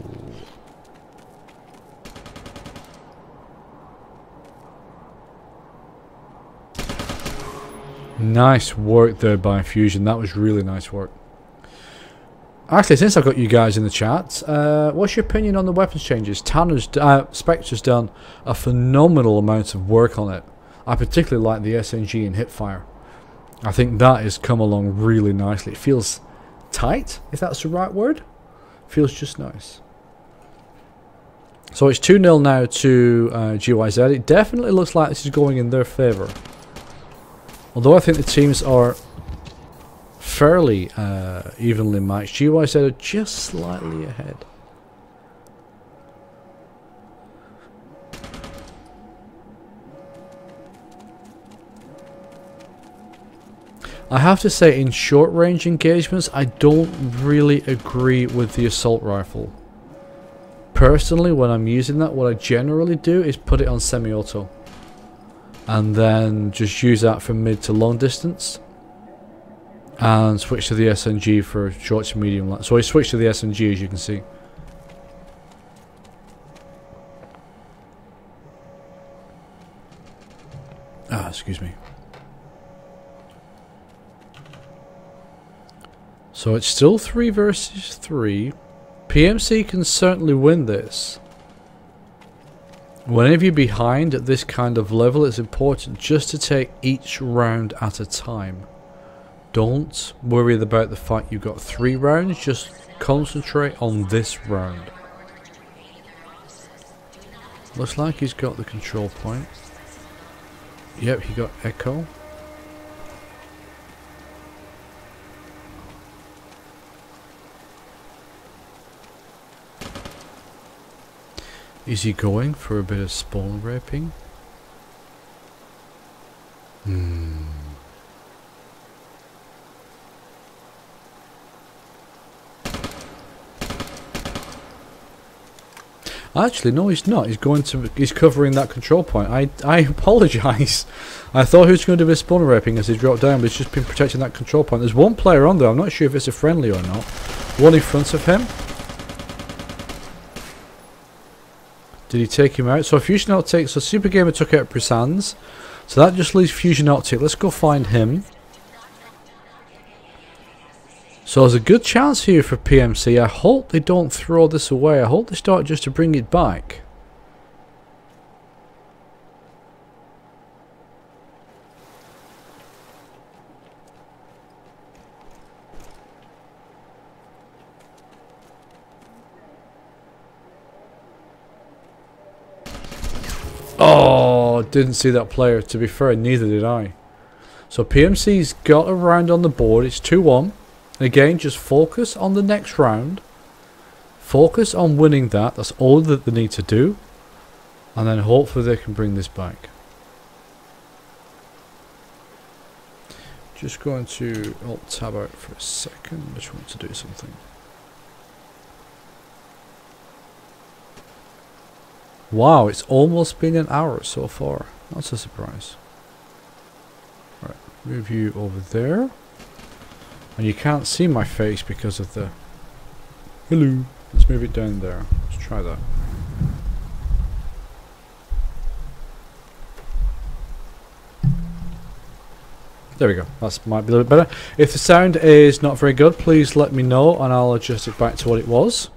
Nice work there by Fusion. That was really nice work. Actually, since I've got you guys in the chat, what's your opinion on the weapons changes? Spectre's done a phenomenal amount of work on it. I particularly like the SNG and hipfire. I think that has come along really nicely. It feels tight, if that's the right word. Feels just nice. So it's 2-0 now to GYZ. It definitely looks like this is going in their favour. Although I think the teams are fairly evenly matched. GYZ are just slightly ahead. I have to say, in short range engagements, I don't really agree with the assault rifle. Personally, when I'm using that, what I generally do is put it on semi-auto. And then just use that for mid to long distance. And switch to the SNG for short to medium. So I switched to the SNG, as you can see. Ah, excuse me. So it's still 3 versus 3. PMC can certainly win this. Whenever you're behind at this kind of level, it's important just to take each round at a time. Don't worry about the fact you've got 3 rounds, just concentrate on this round. Looks like he's got the control point. Yep, he got Echo. Is he going for a bit of spawn raping? Actually, no, he's not. He's covering that control point. I apologise. I thought he was going to do a spawn raping as he dropped down, but he's just been protecting that control point. There's one player on there. I'm not sure if it's a friendly or not. One in front of him. Did he take him out? So Fusion Optic. So Super Gamer took out Brisans. So that just leaves Fusion Optic. Let's go find him. So there's a good chance here for PMC. I hope they don't throw this away. I hope they start just to bring it back. Oh, didn't see that player. To be fair, neither did I. So PMC's got a round on the board. It's 2-1. Again, just focus on the next round. Focus on winning that. That's all that they need to do. And then hopefully they can bring this back. Just going to alt tab out for a second. I just want to do something. Wow, it's almost been an hour so far. That's a surprise. Right, move you over there. And you can't see my face because of the... Hello. Let's move it down there. Let's try that. There we go. That might be a little bit better. If the sound is not very good, please let me know and I'll adjust it back to what it was.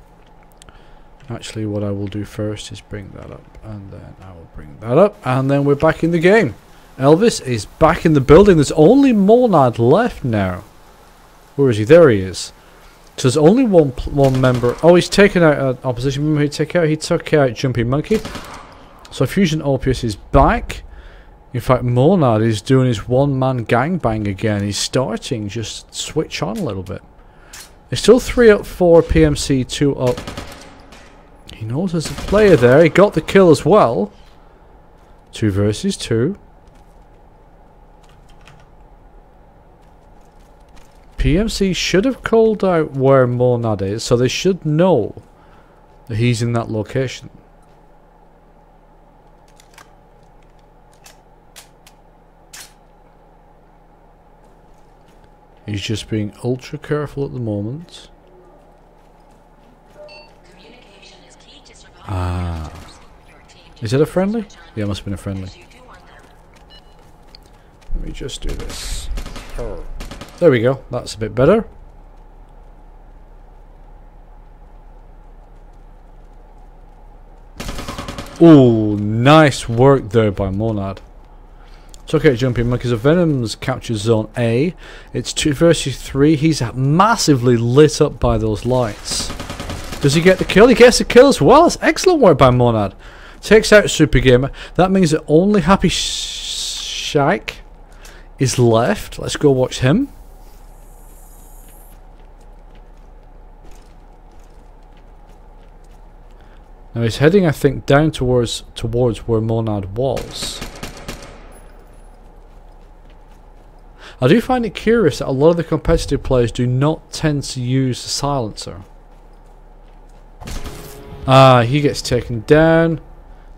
Actually, what I will do first is bring that up. And then I will bring that up. And then we're back in the game. Elvis is back in the building. There's only Monad left now. Where is he? There he is. So there's only one member. Oh, he's taken out an opposition member. He took out Jumping Monkey. So Fusion Opus is back. In fact, Monad is doing his one-man gangbang again. He's starting just switch on a little bit. It's still 3 up for PMC, 2 up. He knows there's a player there. He got the kill as well. 2 versus 2. PMC should have called out where Monad is, so they should know that he's in that location. He's just being ultra careful at the moment. Ah. Is it a friendly? Yeah, it must have been a friendly. Let me just do this. Oh. There we go. That's a bit better. Oh, nice work there by Monad. It's okay, Jumping Monkeys. Venom's captured zone A. It's 2 versus 3. He's massively lit up by those lights. Does he get the kill? He gets the kill as well. That's excellent work by Monad. Takes out Super Gamer. That means that only Happy Shack is left. Let's go watch him. Now he's heading, I think, down towards where Monad was. I do find it curious that a lot of the competitive players do not tend to use the silencer. Ah, he gets taken down.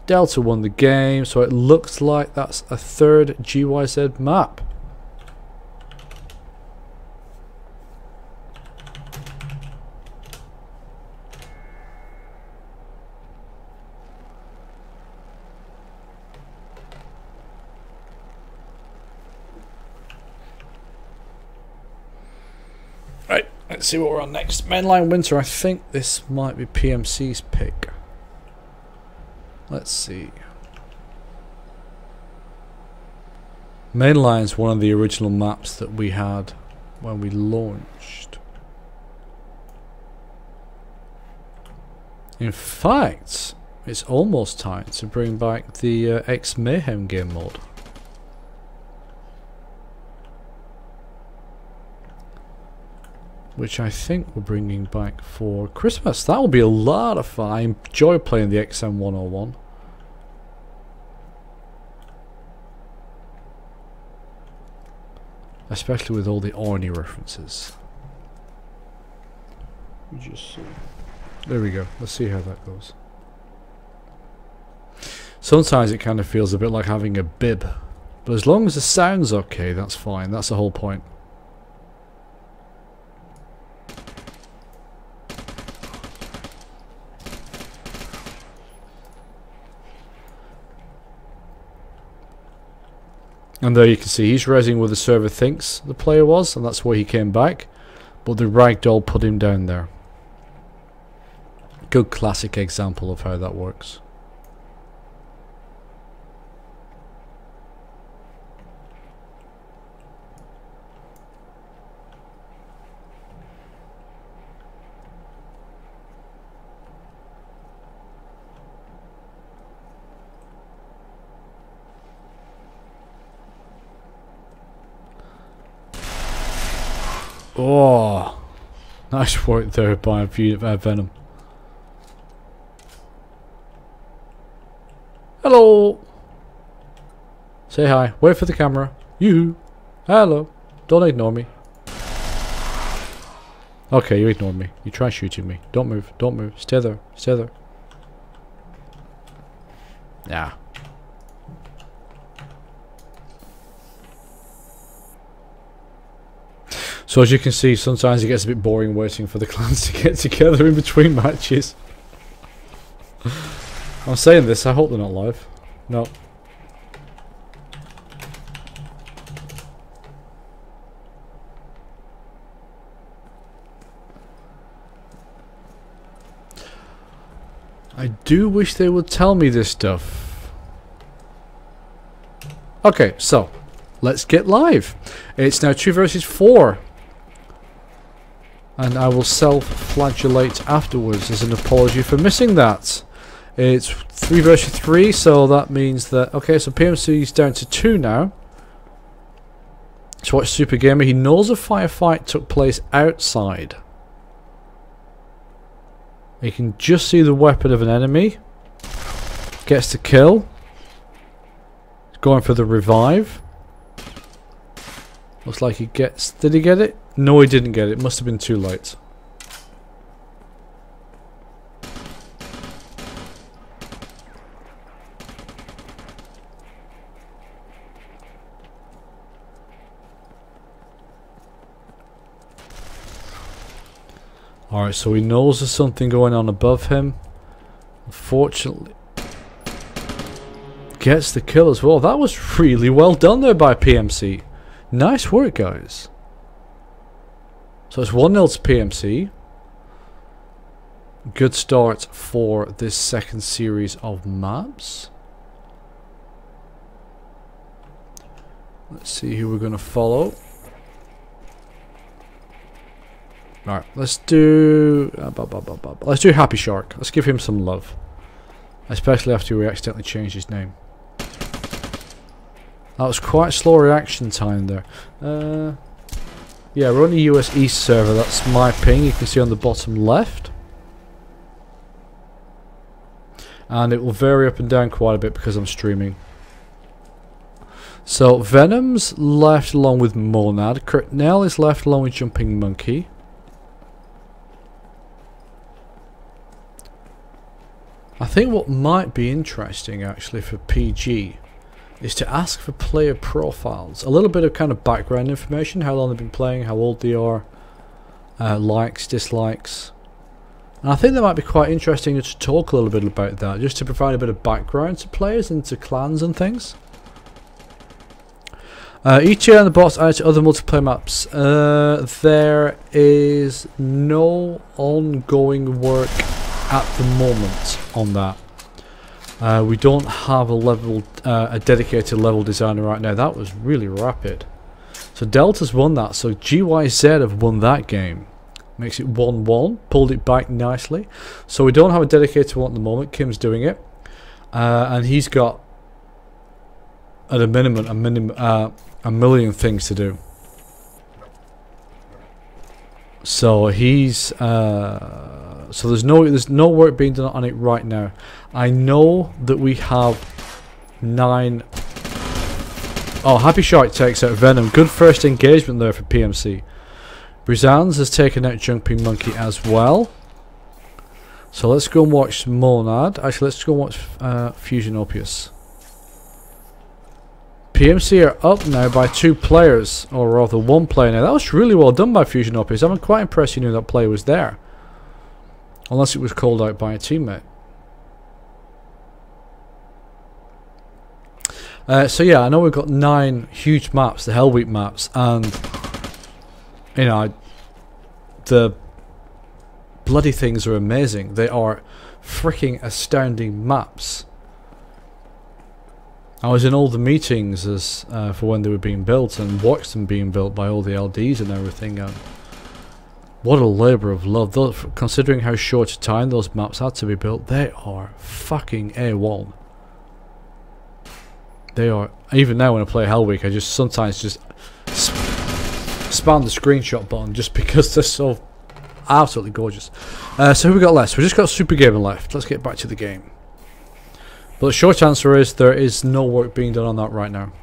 Delta won the game, so it looks like that's a 3rd GYZ map. Right, let's see what we're on next. Mainline Winter, I think this might be PMC's pick. Let's see. Mainline's one of the original maps that we had when we launched. In fact, it's almost time to bring back the X Mayhem game mode. Which I think we're bringing back for Christmas. That will be a lot of fun. I enjoy playing the XM101. Especially with all the Orny references. Let me just see. There we go. Let's see how that goes. Sometimes it kind of feels a bit like having a bib. But as long as the sound's okay, that's fine. That's the whole point. And there you can see he's resing where the server thinks the player was, and that's where he came back. But the ragdoll put him down there. Good classic example of how that works. Oh, nice work there by Venom. Hello. Say hi. Wait for the camera. You. Hello. Don't ignore me. Okay, you ignored me. You try shooting me. Don't move. Don't move. Stay there. Stay there. Yeah. So as you can see, sometimes it gets a bit boring waiting for the clans to get together in between matches. I'm saying this, I hope they're not live. No. I do wish they would tell me this stuff. Okay, so let's get live. It's now 2 versus 4. And I will self-flagellate afterwards as an apology for missing that. It's 3 versus 3, so that means that... Okay, so PMC is down to 2 now. Let's watch Super Gamer. He knows a firefight took place outside. You can just see the weapon of an enemy. Gets the kill. Going for the revive. Looks like he gets... Did he get it? No, he didn't get it. Must have been too late. Alright, so he knows there's something going on above him. Unfortunately... Gets the kill as well. That was really well done there by PMC. Nice work, guys. So it's 1-0 to PMC. Good start for this second series of maps. Let's see who we're going to follow. Alright, let's do... let's do Happy Shark. Let's give him some love. Especially after we accidentally changed his name. That was quite slow reaction time there. Yeah, we're on the US East server. That's my ping. You can see on the bottom left. And it will vary up and down quite a bit because I'm streaming. So, Venom's left along with Monad. Curtnell is left along with Jumping Monkey. I think what might be interesting actually for PG is to ask for player profiles. A little bit of kind of background information, how long they've been playing, how old they are, likes, dislikes. And I think that might be quite interesting to talk a little bit about that, just to provide a bit of background to players and to clans and things. ETA and the bots added to other multiplayer maps. There is no ongoing work at the moment on that. We don't have a dedicated level designer right now. That was really rapid. So Delta's won that. So GYZ have won that game. Makes it 1-1. Pulled it back nicely. So we don't have a dedicated one at the moment. Kim's doing it. And he's got, at a minimum, a million things to do. So he's... So there's no work being done on it right now. I know that we have 9... Oh, Happy Shark takes out Venom. Good first engagement there for PMC. Brizan's has taken out Jumping Monkey as well. So let's go and watch Monad. Actually, let's go and watch Fusion Opus. PMC are up now by 2 players, or rather 1 player now. That was really well done by Fusion Opus. I'm quite impressed you knew that player was there. Unless it was called out by a teammate. So yeah, I know we've got 9 huge maps, the Hell Week maps, and you know, the bloody things are amazing. They are freaking astounding maps. I was in all the meetings as for when they were being built and watched them being built by all the LDs and everything. And what a labour of love. Considering how short a time those maps had to be built, they are fucking A1. They are, even now when I play Hell Week, I just sometimes just spam the screenshot button just because they're so absolutely gorgeous. So who we got left? We just got Super Gamer left. Let's get back to the game. But the short answer is there is no work being done on that right now.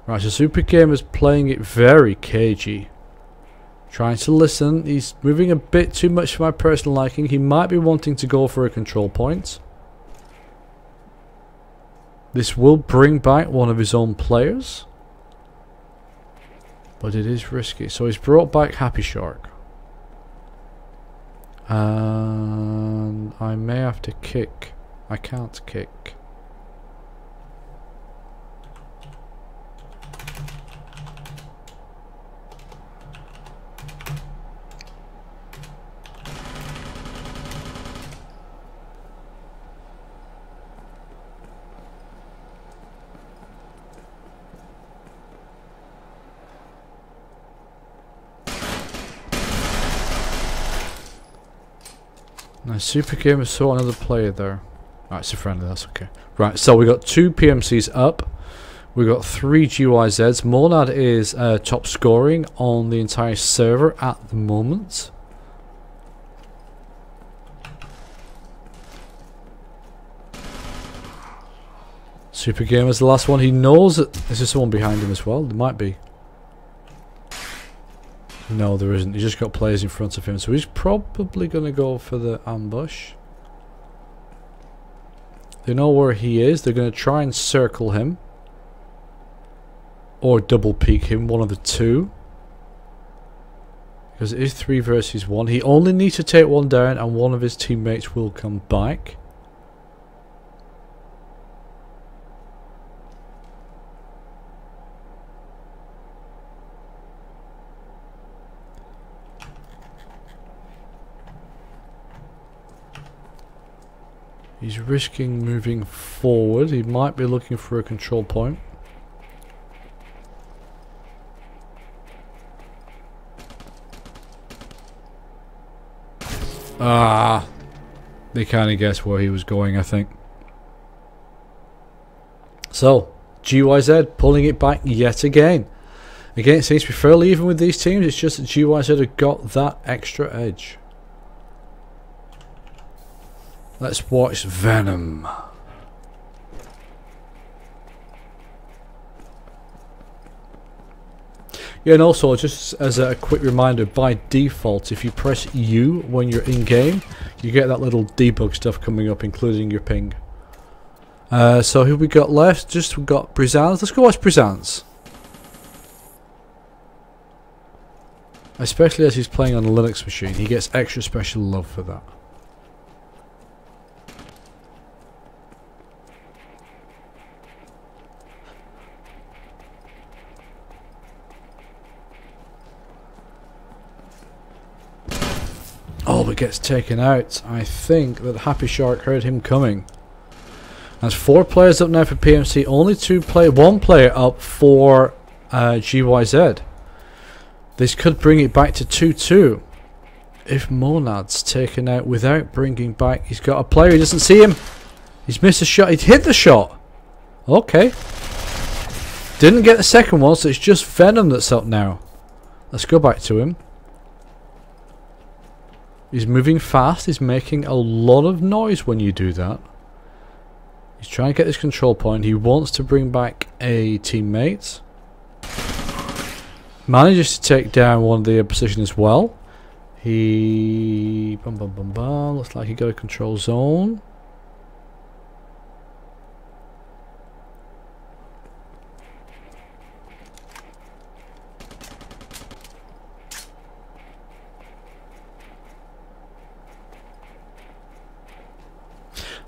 Right, so Super Gamer's playing it very cagey. Trying to listen. He's moving a bit too much for my personal liking. He might be wanting to go for a control point. This will bring back one of his own players. But it is risky. So he's brought back Happy Shark. And I may have to kick. I can't kick. Now Super Gamer saw another player there. Right, it's a friendly, that's okay. Right, so we got 2 PMCs up. We got 3 GYZs. Monad is top scoring on the entire server at the moment. Super Gamer's the last one. He knows that there's someone behind him as well. There might be. No, there isn't. He's just got players in front of him, so he's probably going to go for the ambush. They know where he is. They're going to try and circle him. Or double peek him, one of the two. Because it is 3 versus 1. He only needs to take one down and one of his teammates will come back. He's risking moving forward. He might be looking for a control point. Ah, they kind of guessed where he was going, I think. So, GYZ pulling it back yet again. Again, it seems to be fairly even with these teams. It's just that GYZ have got that extra edge. Let's watch Venom. Yeah, and also, just as a quick reminder, by default, if you press U when you're in-game, you get that little debug stuff coming up, including your ping. So who we got left? We've got Brizans. Let's go watch Brizans. Especially as he's playing on a Linux machine, he gets extra special love for that. Oh, but gets taken out. I think that Happy Shark heard him coming. There's 4 players up now for PMC. Only 1 player up for GYZ. This could bring it back to 2-2. If Monad's taken out without bringing back... He's got a player, he doesn't see him. He's missed a shot. He'd hit the shot. Okay. Didn't get the second one, so it's just Venom that's up now. Let's go back to him. He's moving fast. He's making a lot of noise when you do that. He's trying to get this control point. He wants to bring back a teammate. Manages to take down one of the opposition as well. He... Bum bum bum bum. Looks like he got a control zone.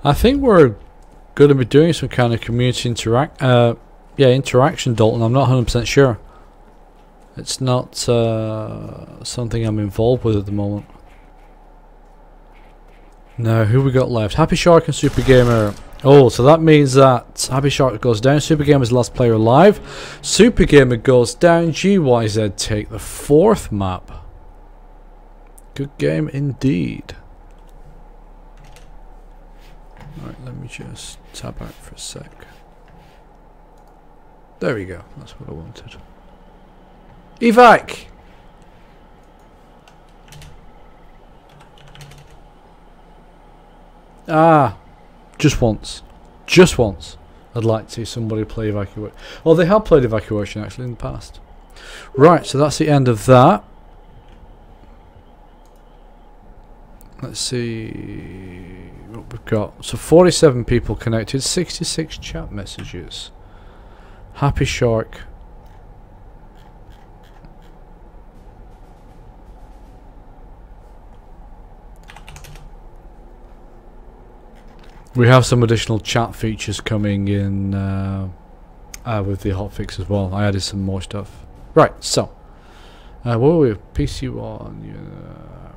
I think we're going to be doing some kind of community interaction, Dalton. I'm not 100% sure. It's not something I'm involved with at the moment. Now, who we got left? Happy Shark and Super Gamer. Oh, so that means that Happy Shark goes down. Super Gamer is the last player alive. Super Gamer goes down. GYZ take the 4th map. Good game indeed. Alright, let me just tab out for a sec. There we go. That's what I wanted. Evac! Ah, just once. Just once. I'd like to see somebody play evacuation. Well, they have played evacuation actually in the past. Right, so that's the end of that. Let's see what we've got. So 47 people connected, 66 chat messages. Happy Shark. We have some additional chat features coming in with the hotfix as well. I added some more stuff. Right, so what were we? PC1. Yeah,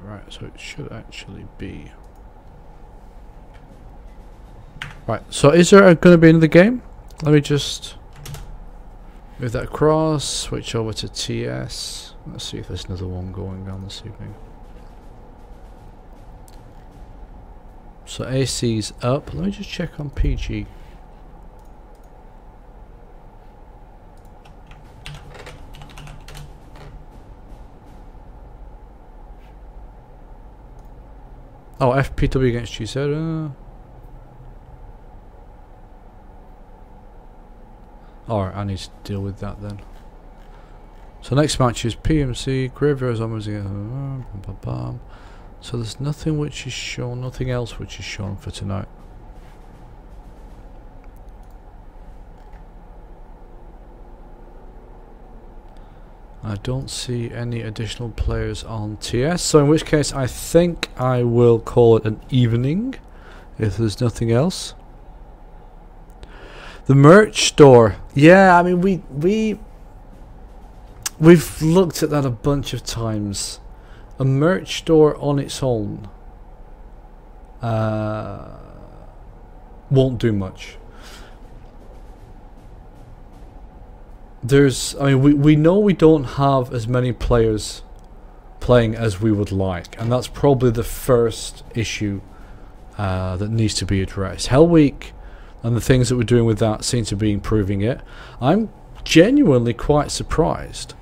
right, so it should actually be. Right, so is there going to be another game? Let me just move that across, switch over to TS. Let's see if there's another one going on this evening. So AC's up. Let me just check on PG. Oh, FPW against GYZ. Alright, I need to deal with that then. So next match is PMC, Graveyard Zombies again. So there's nothing which is shown, nothing else which is shown for tonight. I don't see any additional players on TS, so in which case I think I will call it an evening if there's nothing else. The merch store. Yeah, I mean we've looked at that a bunch of times. A merch store on its own won't do much. We know we don't have as many players playing as we would like, and that's probably the first issue that needs to be addressed. Hell Week and the things that we're doing with that seem to be improving it. I'm genuinely quite surprised.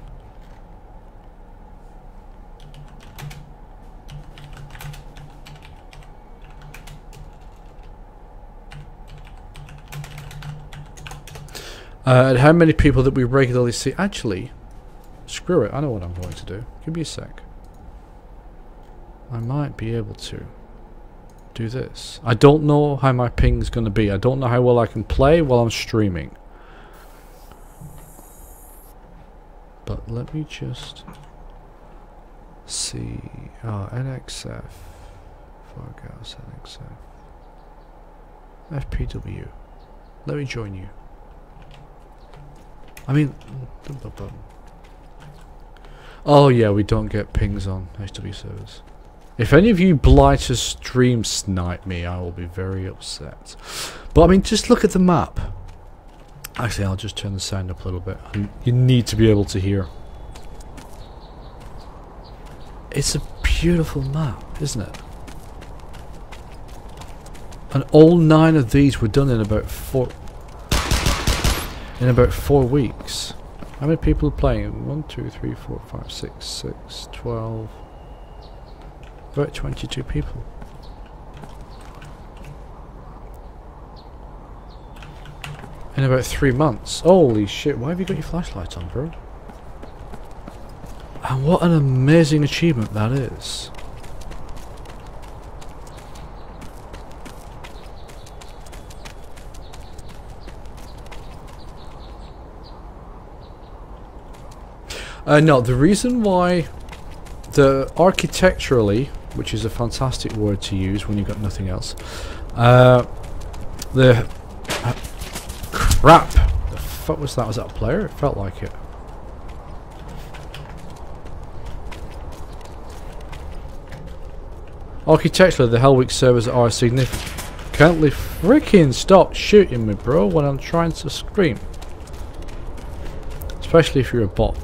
And how many people that we regularly see. Actually, screw it, I know what I'm going to do. Give me a sec. I might be able to do this. I don't know how my ping's going to be. I don't know how well I can play while I'm streaming. But let me just see. Oh, NXF. Fargas, NXF. FPW. Let me join you. I mean, oh yeah, we don't get pings on HW servers. If any of you blighters stream snipe me, I will be very upset. But I mean, just look at the map. Actually, I'll just turn the sound up a little bit. You need to be able to hear. It's a beautiful map, isn't it? And all 9 of these were done in about 4 weeks. How many people are playing? 1, 2, 3, 4, 5, 6, 6, 12. About 22 people. In about 3 months. Holy shit, why have you got your flashlight on, bro? And what an amazing achievement that is. No, the reason why the architecturally, which is a fantastic word to use when you've got nothing else, the crap, the fuck was that? Was that a player? It felt like it. Architecturally, the Hell Week servers are significantly freaking stop shooting me, bro, when I'm trying to scream. Especially if you're a bot.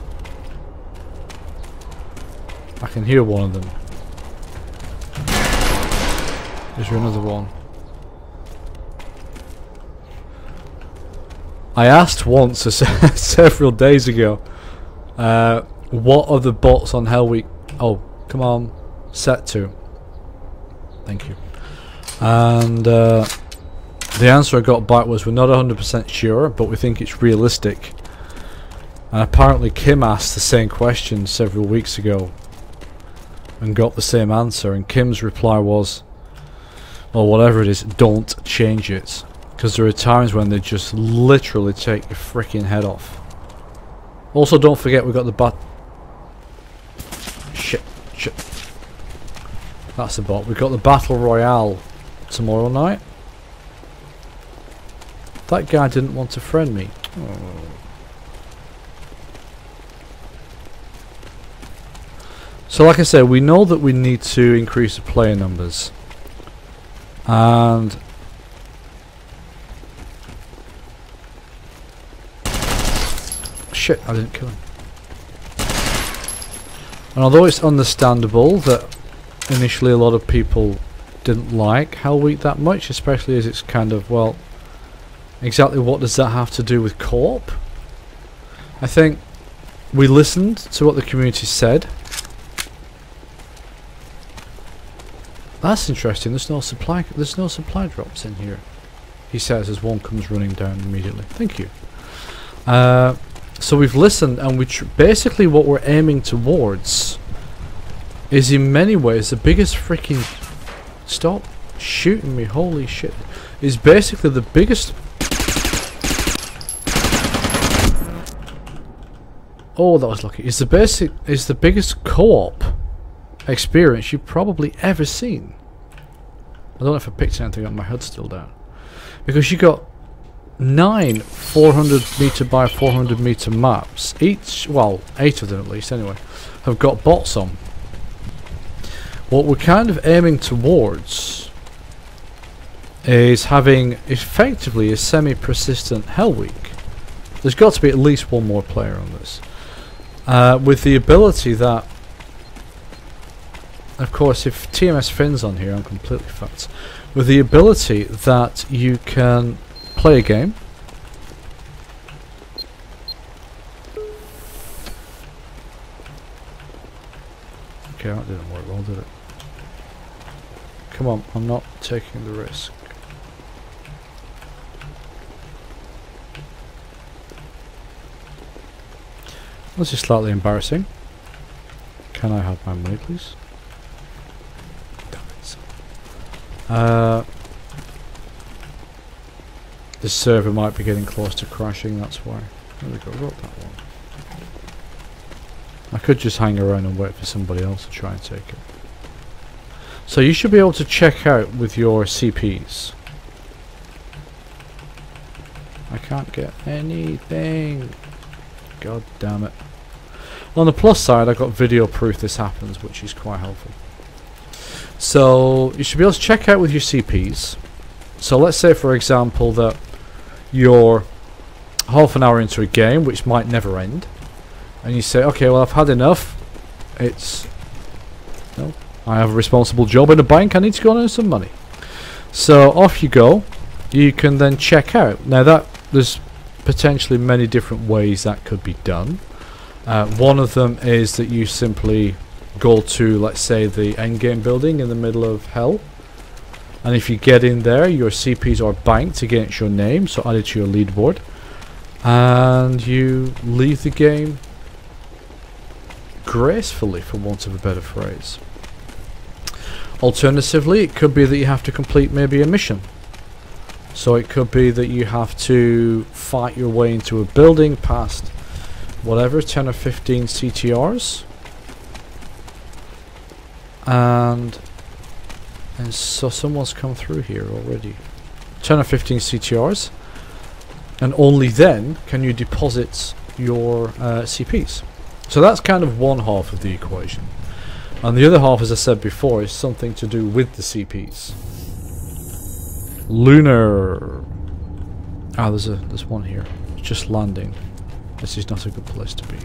I can hear one of them. Is there another one? I asked once several days ago, what are the bots on Hell Week? Oh, come on, set to. Thank you. And the answer I got back was, we're not 100% sure, but we think it's realistic. And apparently Kim asked the same question several weeks ago and got the same answer, and Kim's reply was, well, whatever it is, don't change it, because there are times when they just literally take your freaking head off. Also, don't forget we got the shit. That's the bot. We've got the Battle Royale tomorrow night. That guy didn't want to friend me. Oh. So like I said, we know that we need to increase the player numbers. And shit, I didn't kill him. And although it's understandable that initially a lot of people didn't like Hell Week that much, especially as it's kind of, well, exactly what does that have to do with co-op? I think we listened to what the community said. That's interesting. There's no supply drops in here, he says as one comes running down immediately. Thank you. So we've listened, and basically what we're aiming towards is in many ways the biggest freaking... Stop shooting me, holy shit. Is basically the biggest... Oh, that was lucky. Is the biggest co-op experience you've probably ever seen. I don't know if I picked anything up, my head's still down. Because you got 9 400 meter by 400 meter maps. Each, well, 8 of them at least anyway, have got bots on. What we're kind of aiming towards is having effectively a semi-persistent Hell Week. There's got to be at least one more player on this. With the ability that, of course, if TMS Finn's on here, I'm completely fucked. With the ability that you can play a game. Okay, that didn't work well, did it? Come on, I'm not taking the risk. This is slightly embarrassing. Can I have my money, please? This server might be getting close to crashing, that's why. There we go, got that one. I could just hang around and wait for somebody else to try and take it. So you should be able to check out with your CPs. I can't get anything. God damn it. On the plus side, I got video proof this happens, which is quite helpful. So you should be able to check out with your CPs. So let's say, for example, that you're half an hour into a game, which might never end, and you say, okay, well, I've had enough. It's, no, I have a responsible job in a bank, I need to go and earn some money. So off you go. You can then check out. Now that there's potentially many different ways that could be done. One of them is that you simply go to, let's say, the endgame building in the middle of hell, and if you get in there, your CPs are banked against your name, so added to your leaderboard, and you leave the game gracefully, for want of a better phrase. Alternatively, it could be that you have to complete maybe a mission. So it could be that you have to fight your way into a building past whatever, 10 or 15 CTRs. And so someone's come through here already. 10 or 15 CTRs. And only then can you deposit your CPs. So that's kind of one half of the equation. And the other half, as I said before, is something to do with the CPs. Lunar. Ah, there's one here. It's just landing. This is not a good place to be.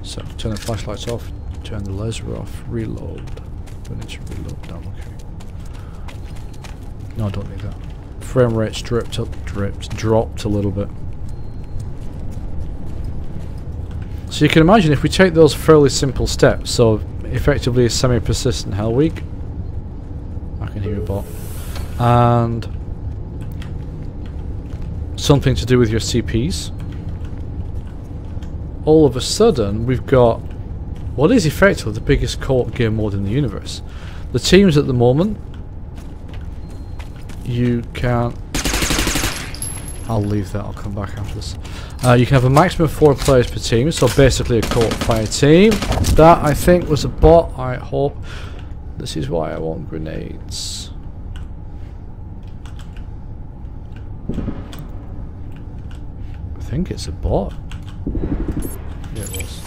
So turn the flashlights off, turn the laser off, reload. Do I need to reload? No, okay. No, I don't need that. Frame rate's dropped a little bit. So you can imagine if we take those fairly simple steps, so effectively a semi-persistent hell week. I can hear a bot. And something to do with your CPs. All of a sudden we've got what is effectively the biggest co-op game mode in the universe. The teams at the moment, you can... I'll leave that, I'll come back after this. You can have a maximum of 4 players per team, so basically a co-op fire team. That, I think, was a bot, I hope. This is why I want grenades. I think it's a bot. Yeah, it was.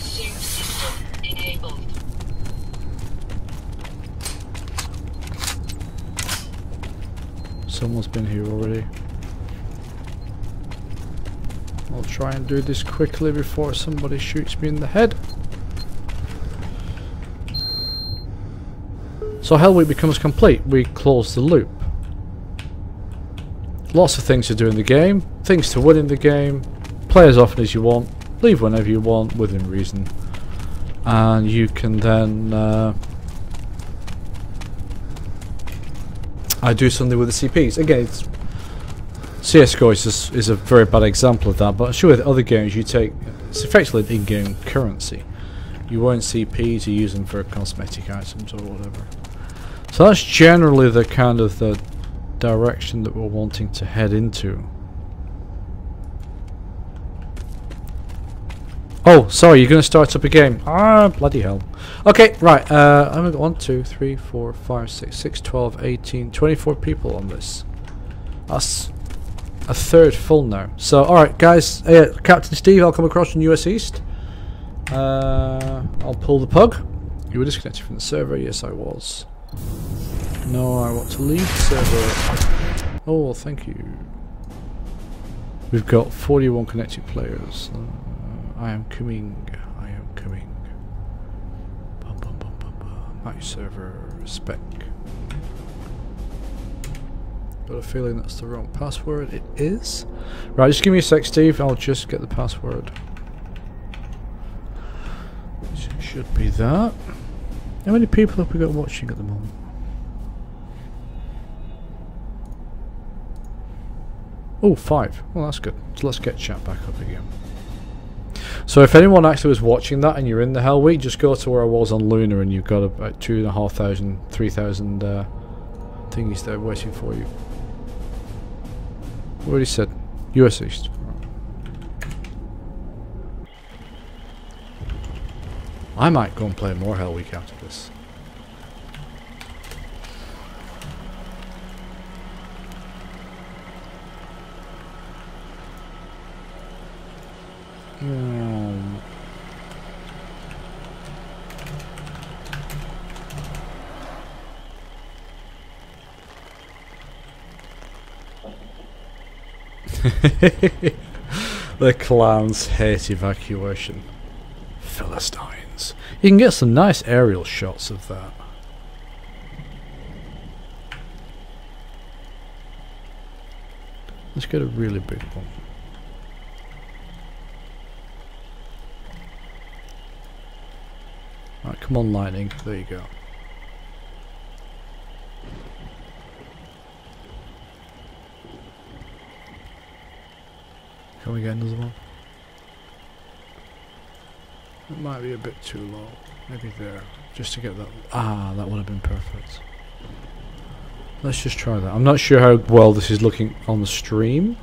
Someone's been here already. I'll try and do this quickly before somebody shoots me in the head. So Hell Week becomes complete. We close the loop. Lots of things to do in the game, things to win in the game, play as often as you want, leave whenever you want, within reason. And you can then I do something with the CPs. Again, CSGO is a very bad example of that, but I'm sure with other games you take, it's effectively an in-game currency. You earn CPs, you use them for cosmetic items or whatever. So that's generally the kind of the direction that we're wanting to head into. Oh, sorry, you're going to start up a game. Ah, bloody hell. Okay, right, I've got 1, 2, 3, 4, 5, 6, 12, 18, 24 people on this. That's a third full now. So, alright guys, Captain Steve, I'll come across from US East. I'll pull the pug. You were disconnected from the server. Yes, I was. No, I want to leave the server. Oh, thank you. We've got 41 connected players. I am coming. I am coming. Bum, bum, bum, bum, bum. My server spec. Got a feeling that's the wrong password. It is. Right, just give me a sec, Steve. I'll just get the password. It should be that. How many people have we got watching at the moment? Oh, 5. Well, that's good. So let's get chat back up again. So if anyone actually was watching that and you're in the Hell Week, just go to where I was on Lunar and you've got about 2,500, 3,000 thingies there waiting for you. I already said US East. I might go and play more Hell Week after this. The clowns hate evacuation. Philistines. You can get some nice aerial shots of that. Let's get a really big one. Right, come on, lightning. There you go. Can we get another one? It might be a bit too low. Maybe there. Just to get that. Ah, that would have been perfect. Let's just try that. I'm not sure how well this is looking on the stream.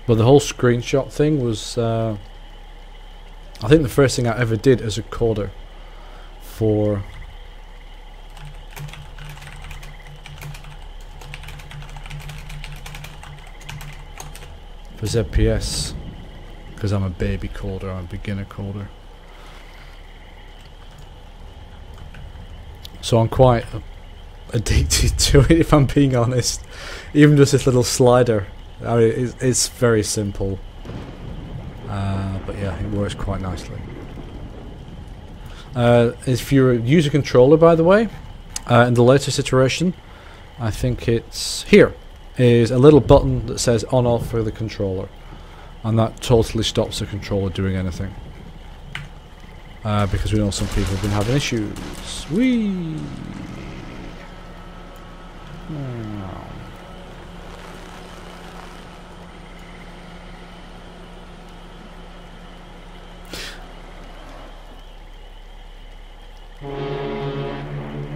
But the whole screenshot thing was, I think the first thing I ever did as a coder for ZPS, because I'm a baby coder, I'm a beginner coder. So I'm quite addicted to it, if I'm being honest. Even just this little slider, I mean, it's very simple. But yeah, it works quite nicely. If you use a controller, by the way, in the latest iteration, I think it's here, is a little button that says on off for the controller. And that totally stops the controller doing anything. Because we know some people have been having issues. Whee!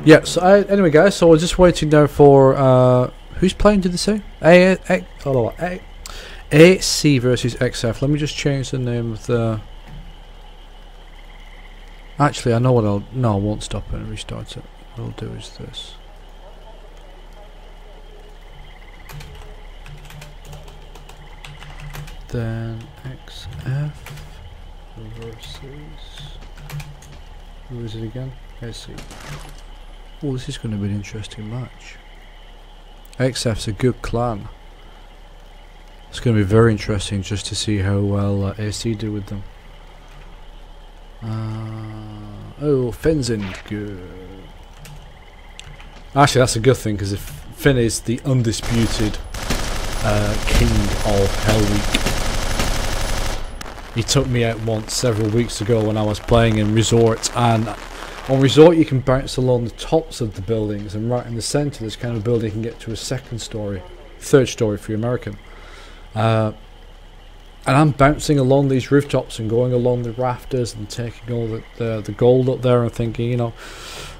Yeah, so anyway guys, so we're just waiting now for, who's playing, did they say? AC versus XF. Let me just change the name of the... Actually, I know what I'll... No, I won't stop it and restart it. What I'll do is this. Then XF versus... Who is it again? AC. Oh, this is going to be an interesting match. XF's a good clan. It's going to be very interesting just to see how well AC do with them. Oh, Finn's in. Good. Actually, that's a good thing, because if Finn is the undisputed king of Hell Week. He took me out once several weeks ago when I was playing in Resort, and on Resort you can bounce along the tops of the buildings, and right in the centre there's kind of a building you can get to a second story, third story for you American. And I'm bouncing along these rooftops and going along the rafters and taking all the gold up there and thinking, you know,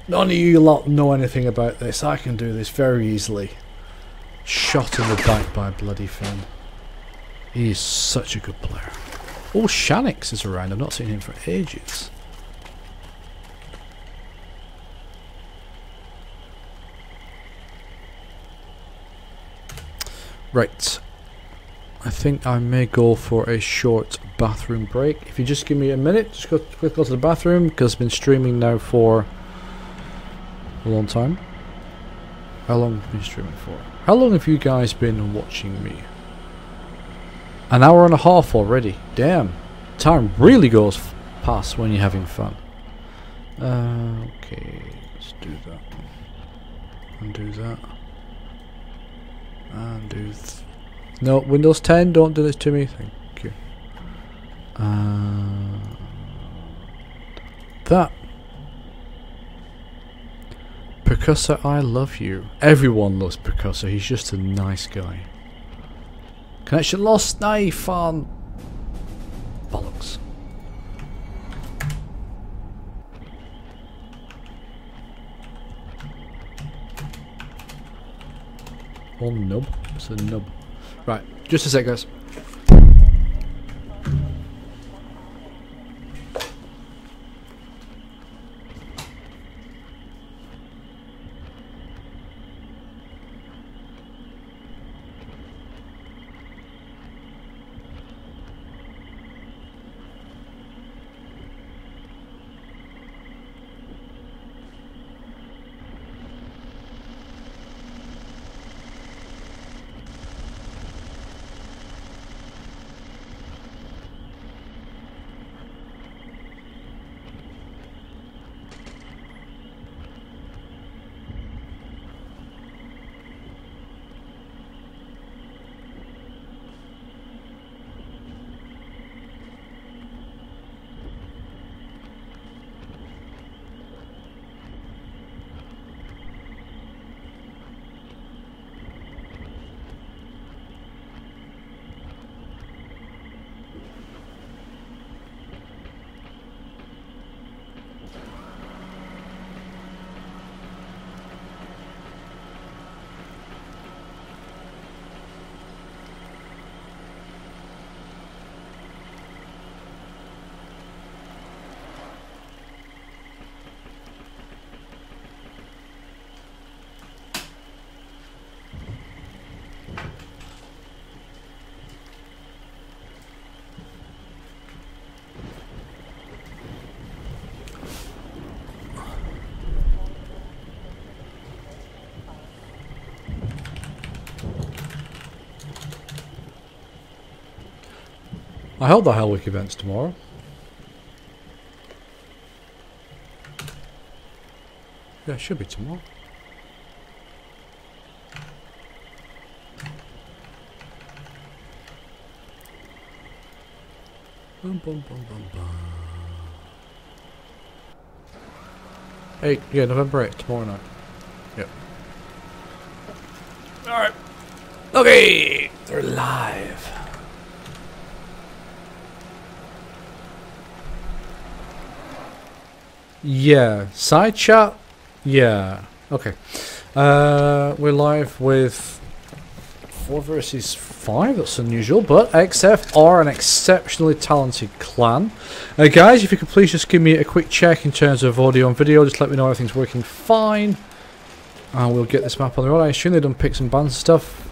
none of you lot know anything about this, I can do this very easily. Shot in the back by bloody Finn. He is such a good player. Oh, Shanix is around, I've not seen him for ages. Right. I think I may go for a short bathroom break. If you just give me a minute, just go to the bathroom, because I've been streaming now for a long time. How long have you been streaming for? How long have you guys been watching me? An hour and a half already. Damn. Time really goes past when you're having fun. Okay, let's do that. And do that. And do no, Windows 10, don't do this to me. Thank you. That. Percussor, I love you. Everyone loves Percussor, he's just a nice guy. Connection lost, nay, fun. Bollocks. Oh, nub. It's a nub. Right, just a sec, guys. I hope the Hell Week event's tomorrow. Yeah, it should be tomorrow. Bum, bum, bum, bum, bum. Yeah, November 8th, tomorrow night. Yep. Alright. Okay, they're live. Yeah, side chat. Yeah. Okay. We're live with 4 versus 5. That's unusual, but XF are an exceptionally talented clan. Guys, if you could please just give me a quick check in terms of audio and video. Just let me know everything's working fine, and we'll get this map on the road. I assume they done picks and bans stuff.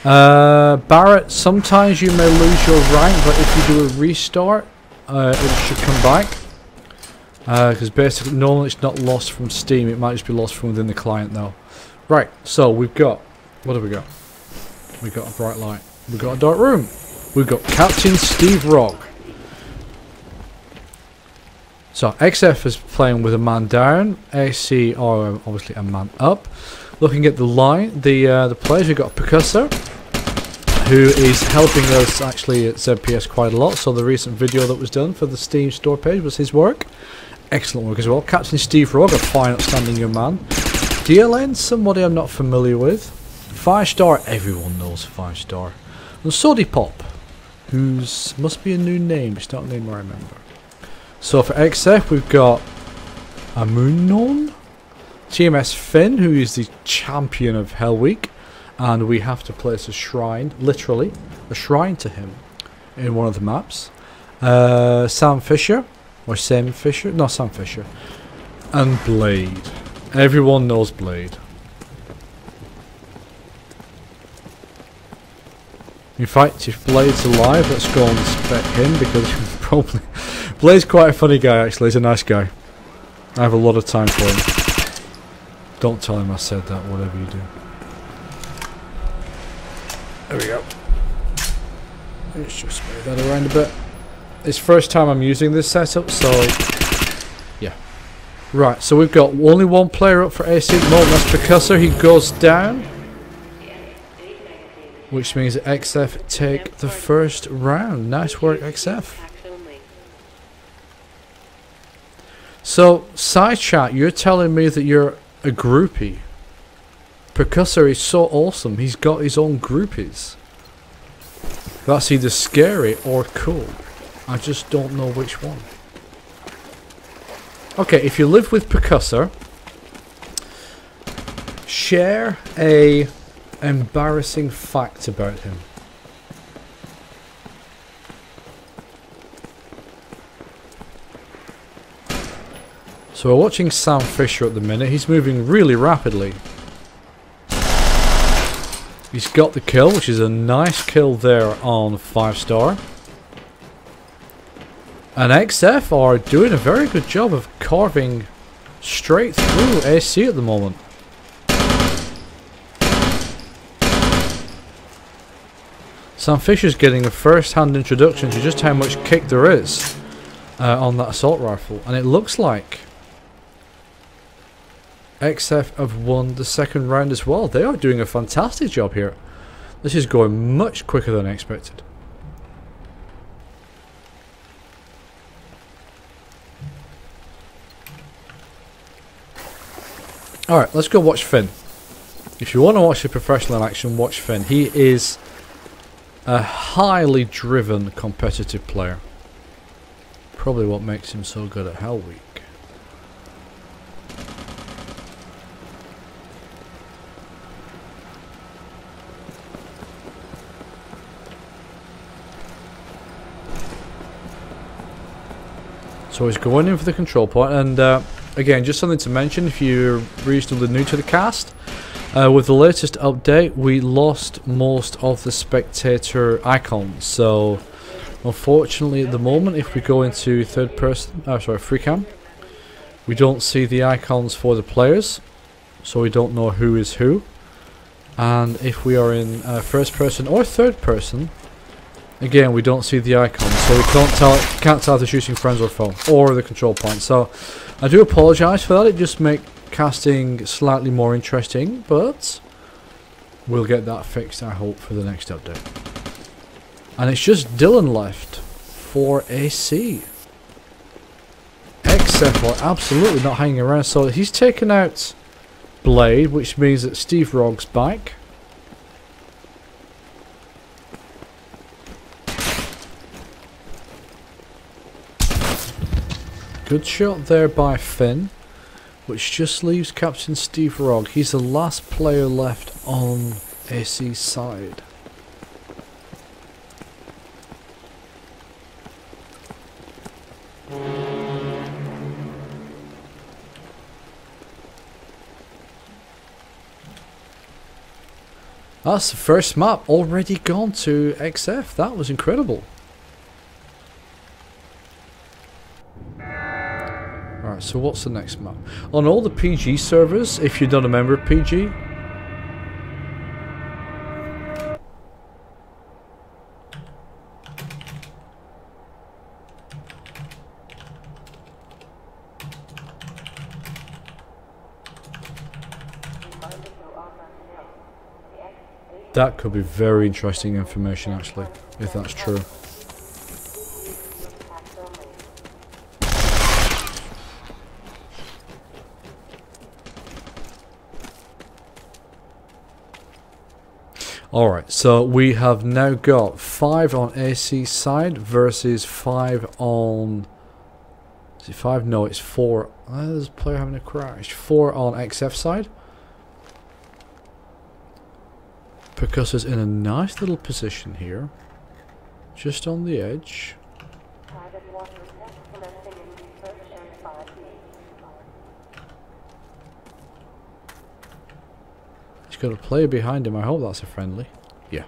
Barrett, sometimes you may lose your rank, but if you do a restart, it should come back. Because basically, normally it's not lost from Steam, it might just be lost from within the client now. Right, so we've got, what have we got? We've got a bright light. We've got a dark room. We've got Captain Steve Rogg. So XF is playing with a man down. AC are obviously a man up. Looking at the line, the players, we've got Percussor, who is helping us actually at ZPS quite a lot. So the recent video that was done for the Steam store page was his work. Excellent work as well. Captain Steve Rogg, a fine, outstanding young man. DLN, somebody I'm not familiar with. 5-star, everyone knows 5-star. And Sody Pop, who's must be a new name. It's not a name I remember. So for XF, we've got Amunon, TMS Finn, who is the champion of Hell Week, and we have to place a shrine, literally a shrine to him, in one of the maps. Sam Fisher. Or Sam Fisher? No, Sam Fisher. And Blade. Everyone knows Blade. In fact, if Blade's alive, let's go and spec him, because probably... Blade's quite a funny guy, actually. He's a nice guy. I have a lot of time for him. Don't tell him I said that, whatever you do. There we go. Let's just move that around a bit. It's first time I'm using this setup, so yeah. Right, so we've got only one player up for AC at the moment. That's Percussor. He goes down, which means that XF take the first round. Nice work, XF. So, side chat, you're telling me that you're a groupie. Percussor is so awesome. He's got his own groupies. That's either scary or cool. I just don't know which one. Okay, if you live with Percussor, share a embarrassing fact about him. So we're watching Sam Fisher at the minute. He's moving really rapidly. He's got the kill, which is a nice kill there on 5-star. And XF are doing a very good job of carving straight through AC at the moment. Sam Fisher's getting a first-hand introduction to just how much kick there is on that assault rifle. And it looks like XF have won the second round as well. They are doing a fantastic job here. This is going much quicker than I expected. Alright, let's go watch Finn. If you want to watch a professional in action, watch Finn. He is a highly driven competitive player. Probably what makes him so good at Hell Week. So he's going in for the control point, and again, just something to mention if you're reasonably new to the cast. With the latest update, we lost most of the spectator icons. So, unfortunately, at the moment, if we go into free cam, we don't see the icons for the players, so we don't know who is who. And if we are in first person or third person, Again, we don't see the icon, so we can't tell if they're shooting friends or foe, or the control point. So, I do apologise for that. It just makes casting slightly more interesting, but we'll get that fixed, I hope, for the next update. And it's just Dylan left for AC. XF absolutely not hanging around, so he's taken out Blade, which means that Steve Rogg's back. Good shot there by Finn, which just leaves Captain Steve Rogg. He's the last player left on AC's side. That's the first map already gone to XF. That was incredible. Alright, so what's the next map? On all the PG servers, if you're not a member of PG, that could be very interesting information actually, if that's true. Alright, so we have now got 5 on AC side versus 5 on... Is it 5? No, it's 4. There's a player having a crash. 4 on XF side. Percussor's in a nice little position here. Just on the edge. He's got a player behind him. I hope that's a friendly. Yeah.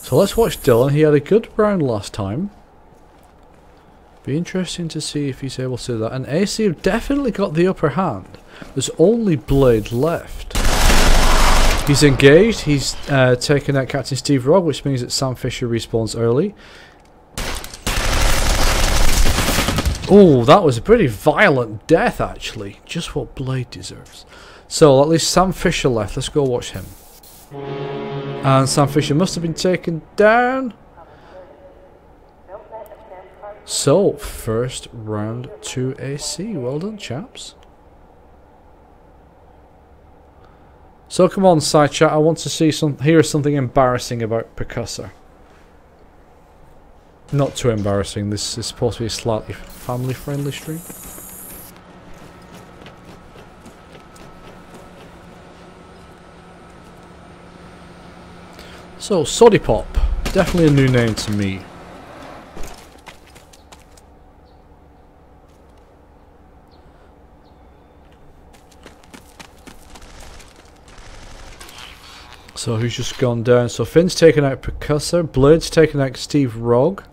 So let's watch Dylan. He had a good round last time. Be interesting to see if he's able to do that. And AC have definitely got the upper hand. There's only Blade left. He's engaged. He's taken out Captain Steve Rogg, which means that Sam Fisher respawns early. Oh, that was a pretty violent death, actually. Just what Blade deserves. So, at least Sam Fisher left. Let's go watch him. And Sam Fisher must have been taken down. So, first round to AC. Well done, chaps. So come on, side chat. I want to see hear something embarrassing about Percussor. Not too embarrassing. This is supposed to be a slightly family-friendly stream. So, Soddy Pop. Definitely a new name to me. So who's just gone down? So Finn's taken out Percussor, Blade's taken out Steve Rogg.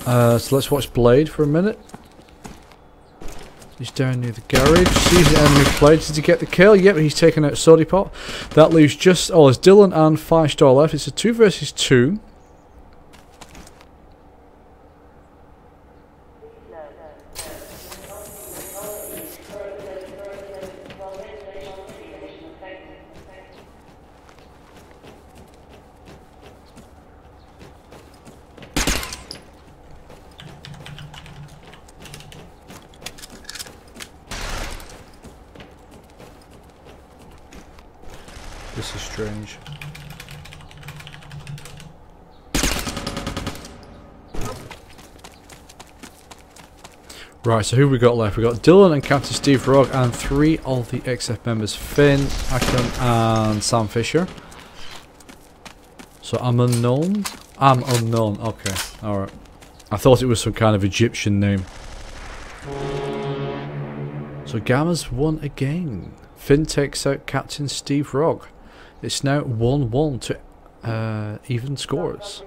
So let's watch Blade for a minute. He's down near the garage. Sees the enemy Blade. Did he get the kill? Yep, he's taken out Soddy Pop. That leaves just... Oh, there's Dylan and 5-star left. It's a 2 versus 2. This is strange. Right, so who we got left? We got Dylan and Captain Steve Rogg and 3 of the XF members: Finn, Akram, and Sam Fisher. So I'm unknown. I'm unknown. Okay, alright. I thought it was some kind of Egyptian name. So Gamma's won again. Finn takes out Captain Steve Rogg. It's now 1-1 to even scores.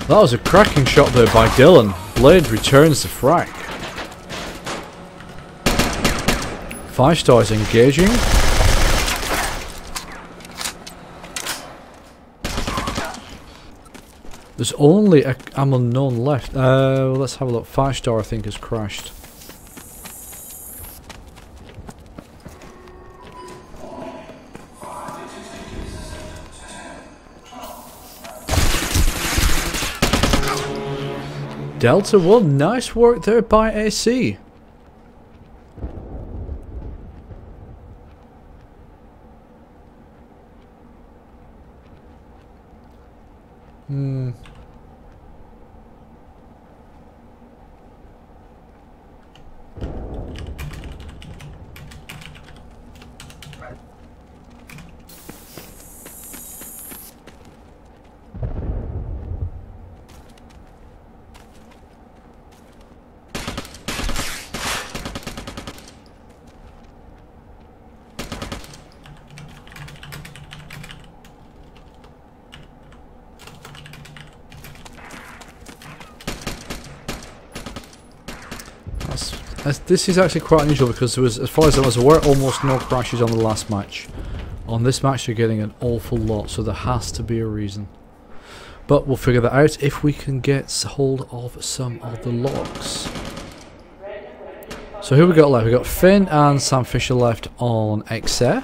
That was a cracking shot there by Dylan. Blade returns the frag. 5 stars engaging. There's only a unknown left. Let's have a look. 5 star I think has crashed. Delta 1, nice work there by AC. This is actually quite unusual because there was, as far as I was, there were almost no crashes on the last match. On this match you're getting an awful lot, so there has to be a reason. But we'll figure that out if we can get hold of some of the logs. So who we got left? We got Finn and Sam Fisher left on XF.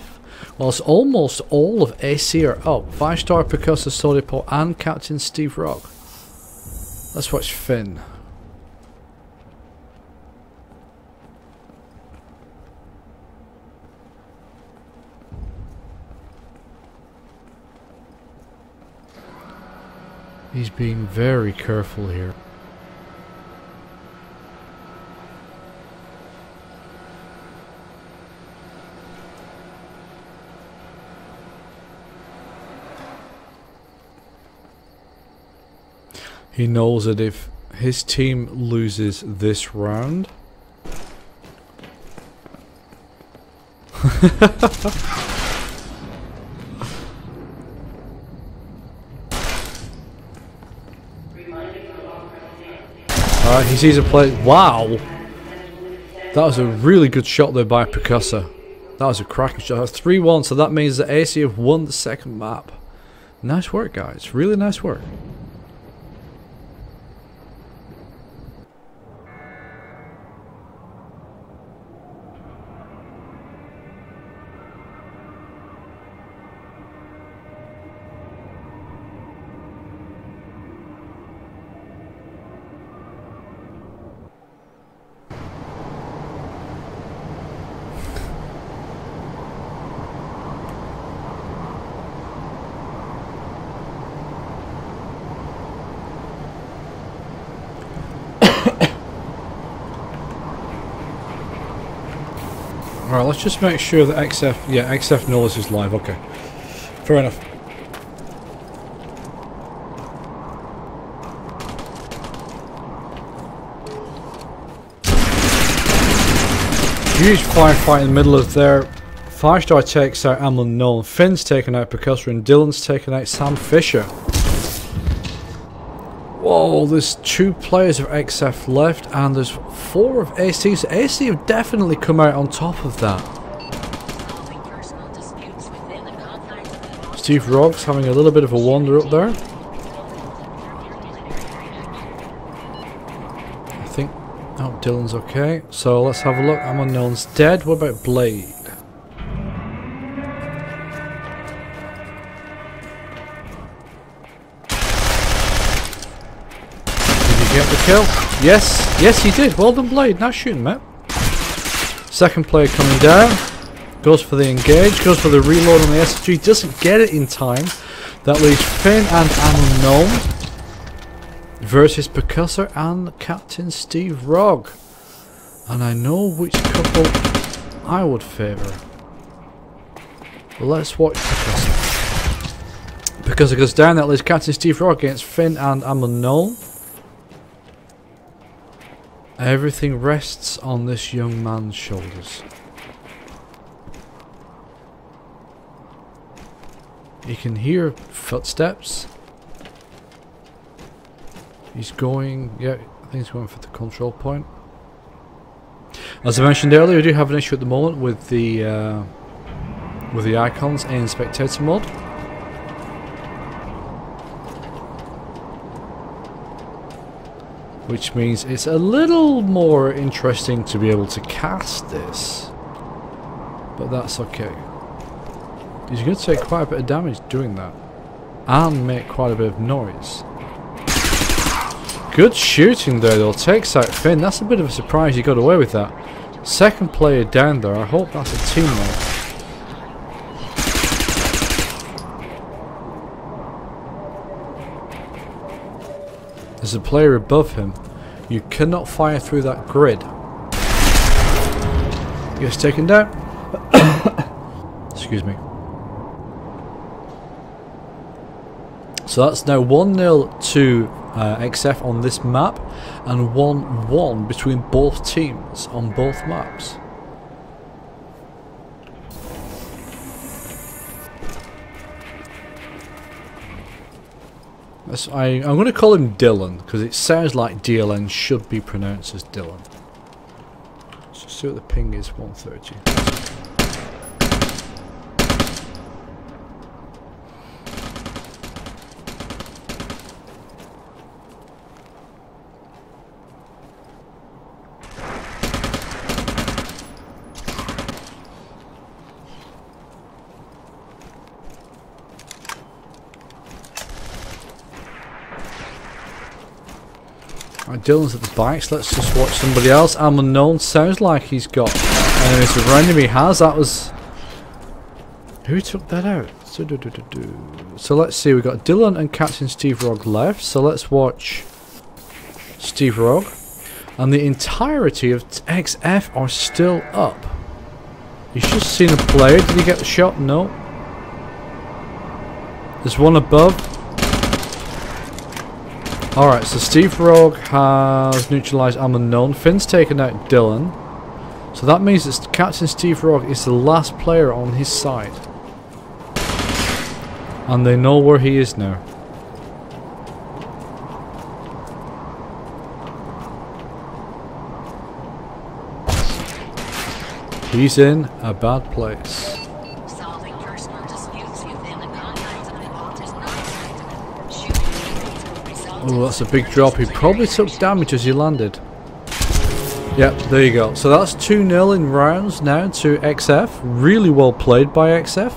Whilst almost all of AC are up. 5-star Percussor, Solipo and Captain Steve Rock. Let's watch Finn. He's being very careful here. He knows that if his team loses this round, alright, he sees a play. Wow! That was a really good shot there by Percussor. That was a cracking shot. That was 3-1, so that means that AC have won the second map. Nice work, guys. Really nice work. Alright, let's just make sure that XF, yeah, XF knows is live, okay. Fair enough. Huge firefight in the middle of there. 5-star takes out Unknown, Finn's taken out Percussor, and Dylan's taken out Sam Fisher. Whoa, there's 2 players of XF left and there's 4 of AC, so AC have definitely come out on top of that. Steve Rogg's having a little bit of a wander up there. I think, oh, Dylan's okay, so let's have a look. Unknown's dead. What about Blade? Get the kill. Yes, yes he did. Well done, Blade. Nice shooting, mate. Second player coming down. Goes for the engage. Goes for the reload on the SG. Doesn't get it in time. That leaves Finn and Unknown versus Percussor and Captain Steve Rogg. And I know which couple I would favour. Let's watch Percussor. Percussor goes down. That leaves Captain Steve Rogg against Finn and Unknown. Everything rests on this young man's shoulders. You can hear footsteps. He's going, yeah, I think he's going for the control point. As I mentioned earlier, we do have an issue at the moment with the icons in spectator mode. Which means it's a little more interesting to be able to cast this. But that's okay. He's going to take quite a bit of damage doing that. And make quite a bit of noise. Good shooting there though, takes out Finn. That's a bit of a surprise he got away with that. Second player down there, I hope that's a teammate. There's a player above him. You cannot fire through that grid. He gets taken down. Excuse me. So that's now 1-0 to XF on this map, and 1-1 between both teams on both maps. I'm going to call him Dylan because it sounds like DLN should be pronounced as Dylan. Let's just see what the ping is. 130. Right, Dylan's at the bikes. Let's just watch somebody else. I'm unknown. Sounds like he's got enemies around him. He has. That was... Who took that out? So let's see. We've got Dylan and Captain Steve Rogg left. So let's watch Steve Rogg. And the entirety of XF are still up. He's just seen a player. Did he get the shot? No. There's one above. Alright, so Steve Rogg has neutralised I'm unknown. Finn's taken out Dylan. So that means that Captain Steve Rogg is the last player on his side. And they know where he is now. He's in a bad place. Oh, that's a big drop. He probably took damage as he landed. Yep, there you go. So that's 2-0 in rounds now to XF. Really well played by XF.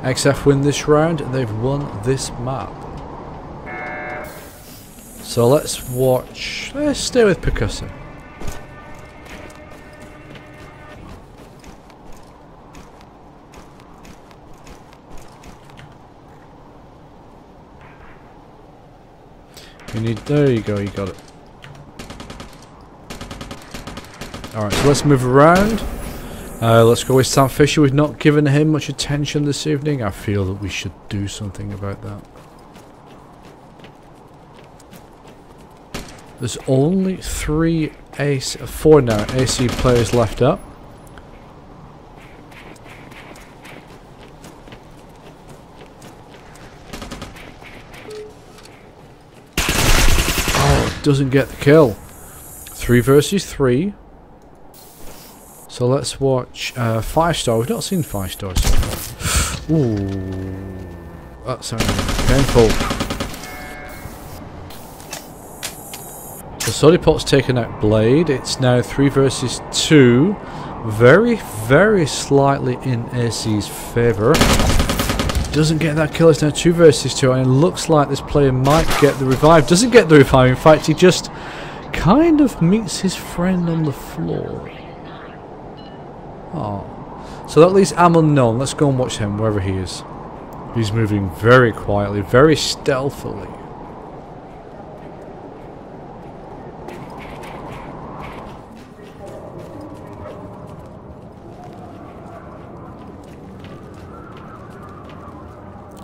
XF win this round. They've won this map. So let's watch... Let's stay with Percussor. You need... There you go, you got it. Alright, so let's move around. Let's go with Sam Fisher. We've not given him much attention this evening. I feel that we should do something about that. There's only 4 now AC players left up. Oh, it doesn't get the kill. 3 versus 3. So let's watch 5-star. We've not seen 5-star so far. Ooh, that sounded painful. So Sodipot's taken out Blade. It's now 3 versus 2. Very, very slightly in AC's favour. Doesn't get that kill. It's now 2 versus 2. And it looks like this player might get the revive. Doesn't get the revive. In fact, he just kind of meets his friend on the floor. Oh. So that leaves Am Unknown. Let's go and watch him wherever he is. He's moving very quietly, very stealthily.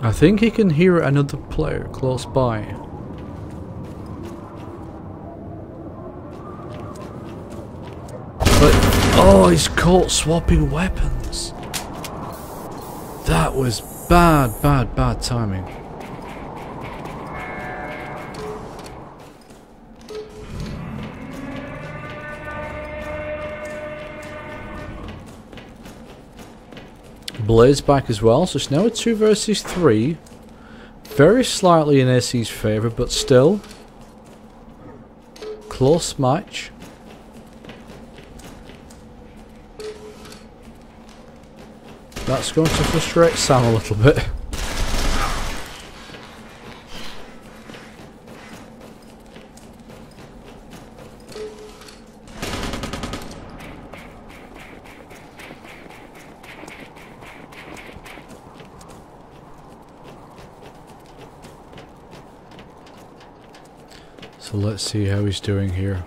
I think he can hear another player close by. But, oh, he's caught swapping weapons. That was bad, bad, bad timing. Blaze back as well, so it's now a 2 versus 3. Very slightly in AC's favour, but still. Close match. That's going to frustrate Sam a little bit. So let's see how he's doing here.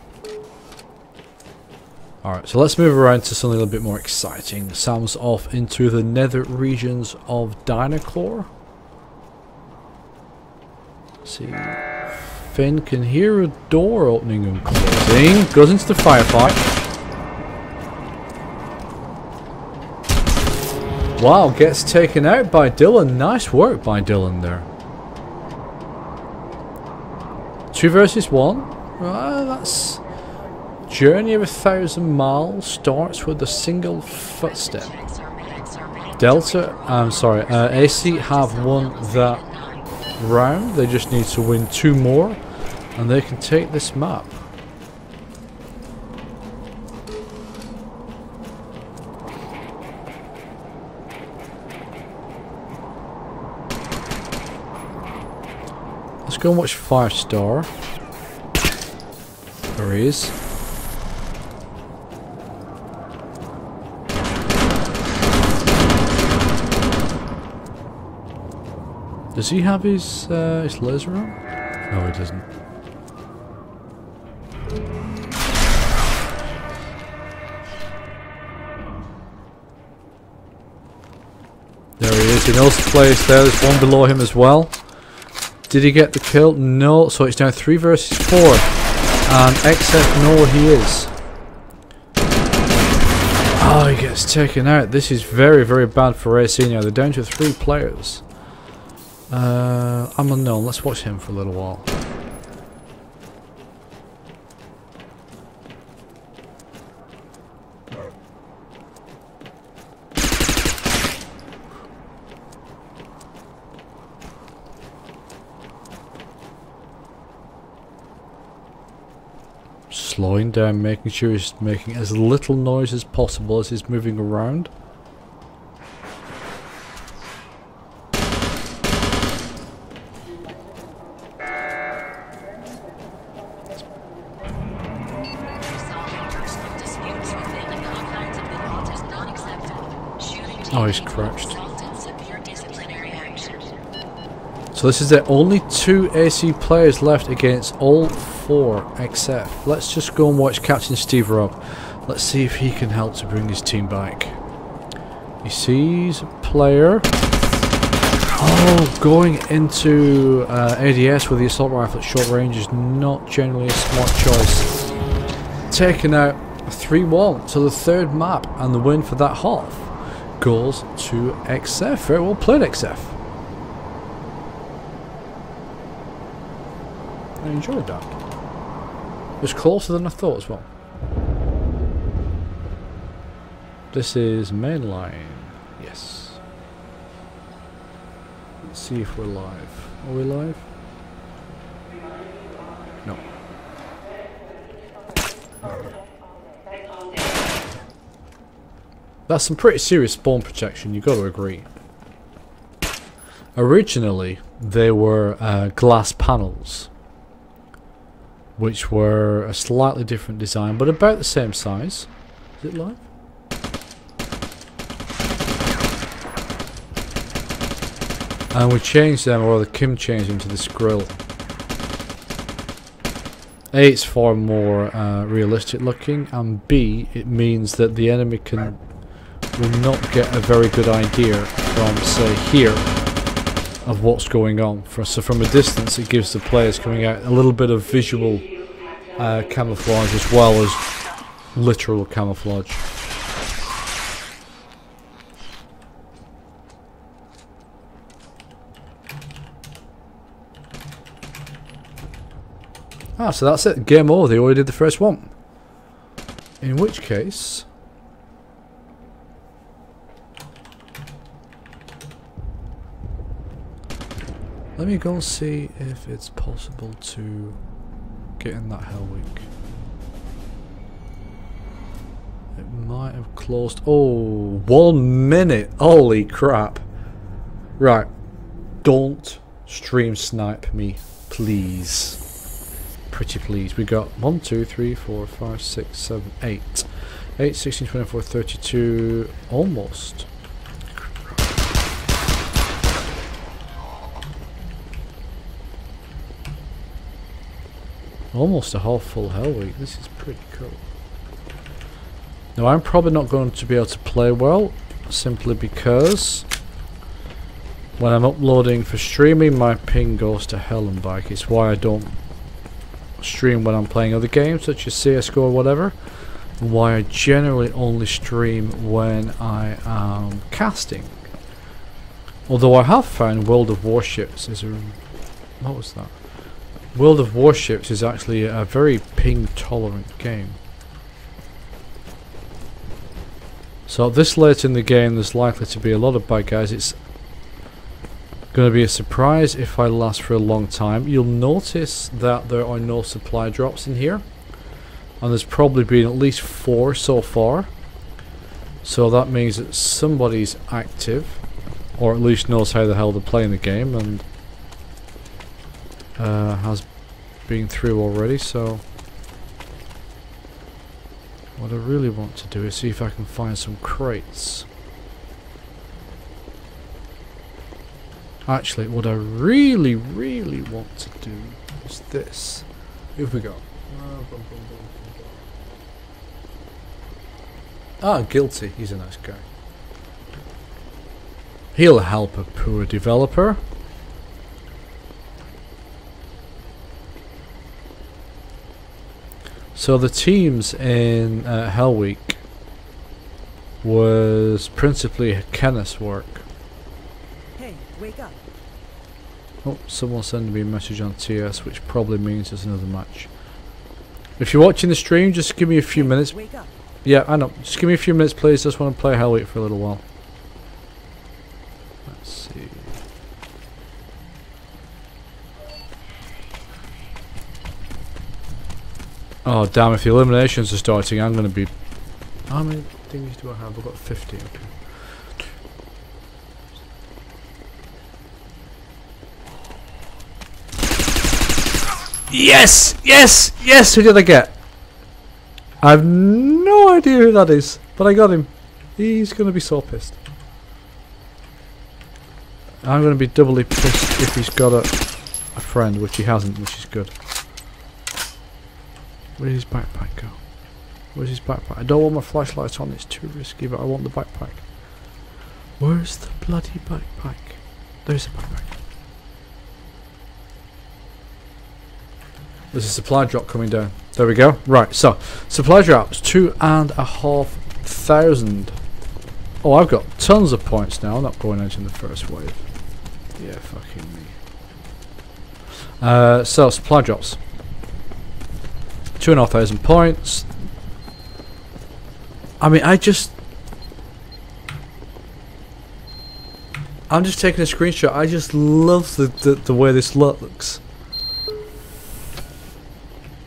Alright, so let's move around to something a little bit more exciting. Sam's off into the nether regions of Dynachlor. Let's see. Finn can hear a door opening and closing. Goes into the firefight. Wow, gets taken out by Dylan. Nice work by Dylan there. 2 versus 1. That's journey of 1,000 miles starts with a single footstep. AC have won that round. They just need to win 2 more, and they can take this map. Let's go and watch Firestar. There he is. Does he have his laser on? No, he doesn't. There he is. He knows the place there. There's one below him as well. Did he get the kill? No. So it's now 3 versus 4. And XF know where he is. Oh, he gets taken out. This is very, very bad for AC now. They're down to 3 players. I'm unknown. Let's watch him for a little while. Slowing down, making sure he's making as little noise as possible as he's moving around. Oh, he's crouched. So this is the only 2 AC players left against all 4 XF. Let's just go and watch Captain Steve Robb. Let's see if he can help to bring his team back. He sees a player. Oh, going into ADS with the assault rifle at short range is not generally a smart choice. Taken out 3-1. So the 3rd map and the win for that half goes to XF. Very well played, XF. I enjoyed that. It was closer than I thought as well. This is mainline. Yes. Let's see if we're live. Are we live? No. That's some pretty serious spawn protection, you've got to agree. Originally, they were glass panels, which were a slightly different design, but about the same size. Is it live? And we changed them, or the Kim changed them to this grill. A, it's far more realistic looking, and B, it means that the enemy will not get a very good idea from, say, here of what's going on. So from a distance it gives the players coming out a little bit of visual camouflage as well as literal camouflage. Ah, so that's it. Game over. They already did the first one. In which case... let me go and see if it's possible to get in that Hell Week. It might have closed. Oh, 1 minute. Holy crap. Right. Don't stream snipe me, please. Pretty please. We got 1, 2, 3, 4, 5, 6, 7, 8. 8, 16, 24, 32. Almost. Almost a half full Hell Week. This is pretty cool. Now I'm probably not going to be able to play well, simply because when I'm uploading for streaming my ping goes to hell and back. It's why I don't stream when I'm playing other games such as CSGO or whatever, and why I generally only stream when I am casting. Although I have found World of Warships is a... what was that? World of Warships is actually a very ping tolerant game. So this late in the game there's likely to be a lot of bad guys. It's going to be a surprise if I last for a long time. You'll notice that there are no supply drops in here, and there's probably been at least 4 so far. So that means that somebody's active, or at least knows how the hell they're playing the game, and has been through already. So what I really want to do is see if I can find some crates. Actually, what I really want to do is this. Here we go. Ah, Guilty. He's a nice guy. He'll help a poor developer. So the teams in Hell Week was principally Kenneth's work. Hey, wake up. Oh, someone's sending me a message on TS, which probably means there's another match. If you're watching the stream, just give me a few minutes. Wake up. Yeah, I know. Just give me a few minutes, please. Just want to play Hell Week for a little while. Let's see. Oh damn, if the eliminations are starting, I'm going to be... how many things do I have? I've got 50, okay. Yes! Yes! Yes! Who did I get? I have no idea who that is, but I got him. He's going to be so pissed. I'm going to be doubly pissed if he's got a friend, which he hasn't, which is good. Where did his backpack go? Where's his backpack? I don't want my flashlight on, it's too risky, but I want the backpack. Where's the bloody backpack? There's the backpack. There's a supply drop coming down. There we go. Right, so supply drops 2,500. Oh, I've got tons of points now. I'm not going out in the first wave. Yeah, fucking me. So supply drops. 2,500 points. I mean, I'm just taking a screenshot. I just love the way this looks.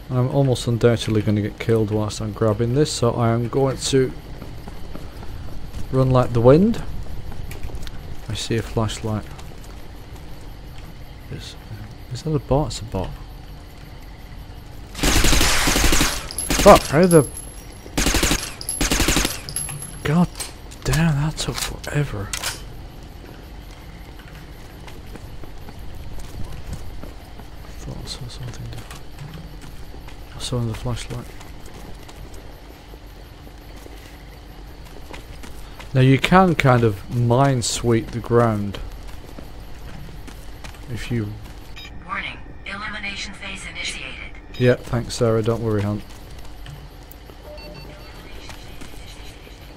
I'm almost undoubtedly going to get killed whilst I'm grabbing this, so I am going to run like the wind. I see a flashlight. Is that a bot? It's a bot. Fuck, how the... God damn, that took forever. I thought I saw something different. I saw the flashlight. Now you can kind of mine sweep the ground. If you... Warning, elimination phase initiated. Yeah, thanks Sarah, don't worry, Hunt.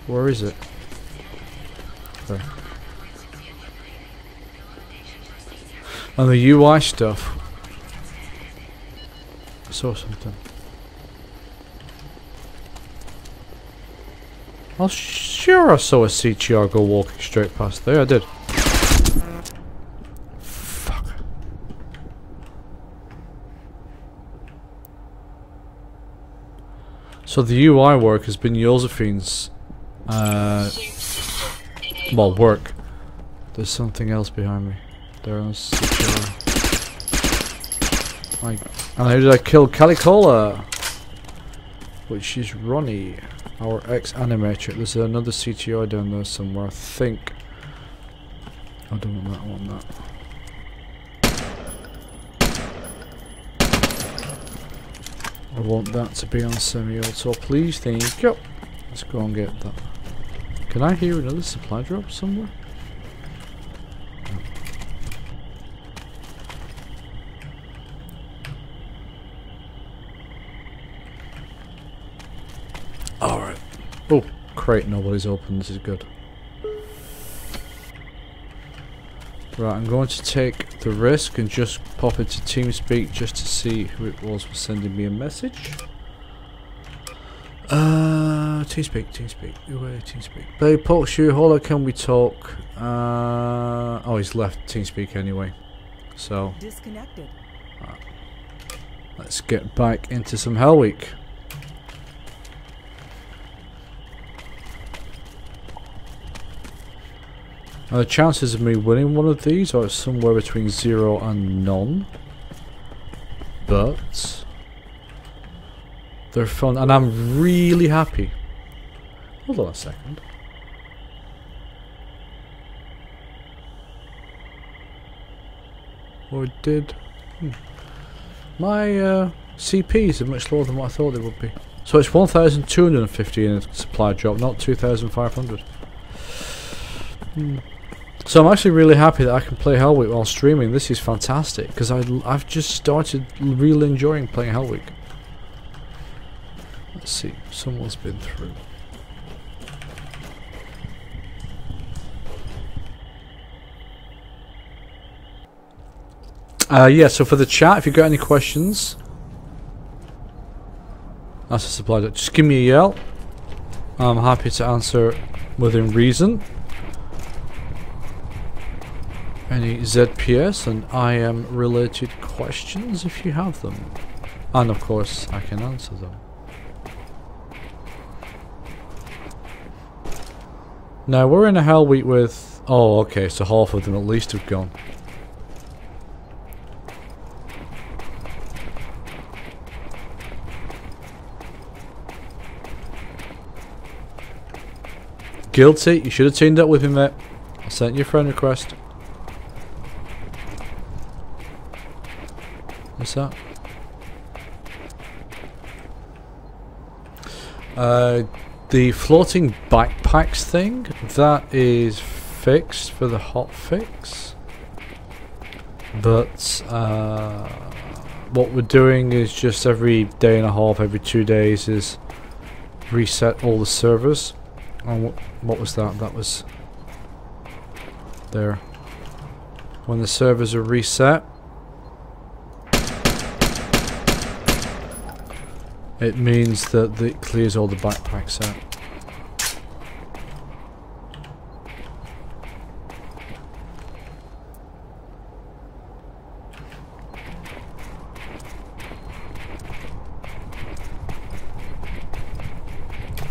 Where is it? There. And the UI stuff. saw something. I'm sure I saw a CTR go walking straight past there. I did. Fuck. So the UI work has been Josephine's well, work. There's something else behind me. There's CTR. And how did I kill Calicola? Which is Ronnie, our ex-animator. There's another CTR down there somewhere, I think. I don't want that, I want that. I want that to be on semi-auto, please, thank you. Let's go and get that. Can I hear another supply drop somewhere? Alright. Oh, crate, nobody's open, this is good. Right, I'm going to take the risk and just pop into TeamSpeak just to see who it was sending me a message. TeamSpeak. TeamSpeak. They pokes you, holla, can we talk? Oh, he's left TeamSpeak anyway. So, Disconnected. let's get back into some Hell Week. Now the chances of me winning one of these are somewhere between 0 and none. But they're fun and I'm really happy. Hold on a second. Or did my CPs are much lower than what I thought they would be. So it's 1,250 in a supply drop, not 2,500. So I'm actually really happy that I can play Hell Week while streaming. This is fantastic because I've just started really enjoying playing Hell Week. Let's see, someone's been through. Yeah, so for the chat, if you've got any questions, that's a supply drop. Just give me a yell. I'm happy to answer within reason. Any ZPS and IM related questions if you have them. And of course I can answer them. Now we're in a Hell Week with... Oh, okay, so half of them at least have gone. Guilty, you should have teamed up with me, mate. I sent you a friend request. What's that? The floating backpacks thing, that is fixed for the hot fix. But what we're doing is just every day and a half, every 2 days is reset all the servers. And what was that? That was there. When the servers are reset, it means that it clears all the backpacks out.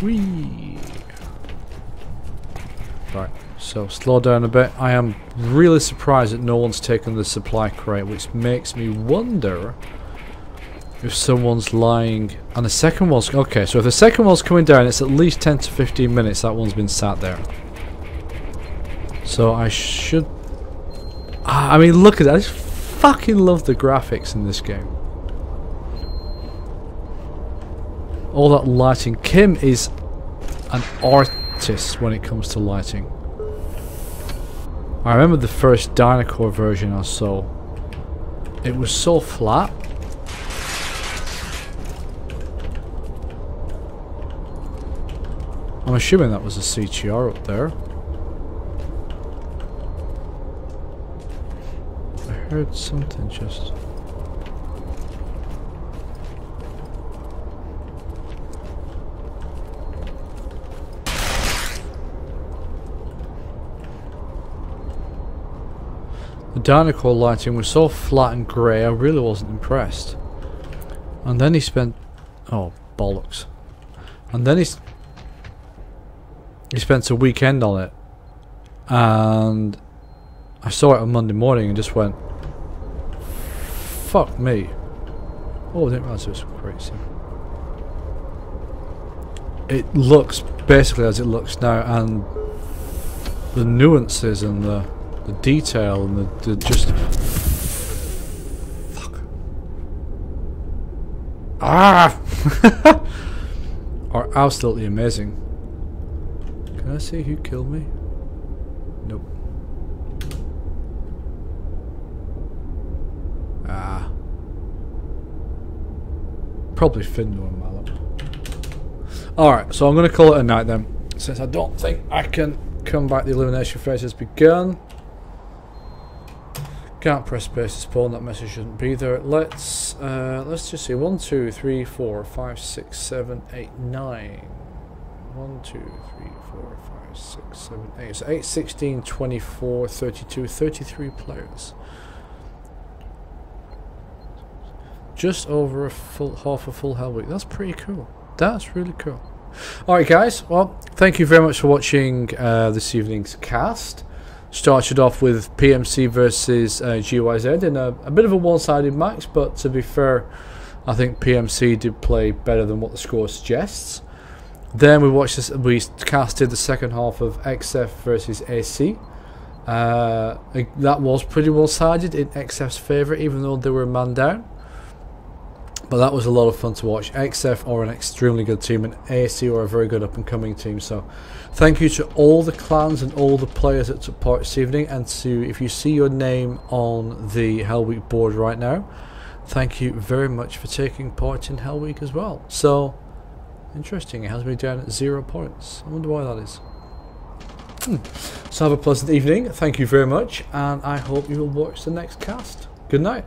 Whee! Right, so slow down a bit. I am really surprised that no one's taken the supply crate, which makes me wonder if someone's lying. And the second one's... Okay, so if the second one's coming down, it's at least 10 to 15 minutes that one's been sat there. So I should... I mean, look at that. I just fucking love the graphics in this game. All that lighting. Kim is an artist when it comes to lighting. I remember the first Dynacore version I saw. It was so flat. I'm assuming that was a CTR up there. I heard something just... Dynacore lighting was so flat and grey, I really wasn't impressed. And then he spent... oh, bollocks. And then he spent a weekend on it. And I saw it on Monday morning and just went... fuck me. Oh, I didn't realise it was crazy. It looks basically as it looks now, and the nuances and the detail and the just... fuck. Ah! are absolutely amazing. Can I see who killed me? Nope. Ah. Probably Findo and Mallet. Alright, so I'm going to call it a night then, since I don't think I can come back. The elimination phase has begun. Can't press space to spawn, that message shouldn't be there. Let's just see. 1, 2, 3, 4, 5, 6, 7, 8, 9. 1, 2, 3, 4, 5, 6, 7, 8. So 8, 16, 24, 32, 33 players. Just over half a full hell week. That's pretty cool. That's really cool. Alright guys, well, thank you very much for watching this evening's cast. Started off with PMC versus GYZ in a bit of a one-sided match, but to be fair, I think PMC did play better than what the score suggests. Then we casted the second half of XF versus AC. That was pretty one-sided in XF's favour, even though they were a man down. But that was a lot of fun to watch. XF are an extremely good team, and AC are a very good up-and-coming team. So thank you to all the clans and all the players that took part this evening. And if you see your name on the Hell Week board right now, thank you very much for taking part in Hell Week as well. So, interesting, it has me down at 0 points. I wonder why that is. So have a pleasant evening. Thank you very much, and I hope you will watch the next cast. Good night.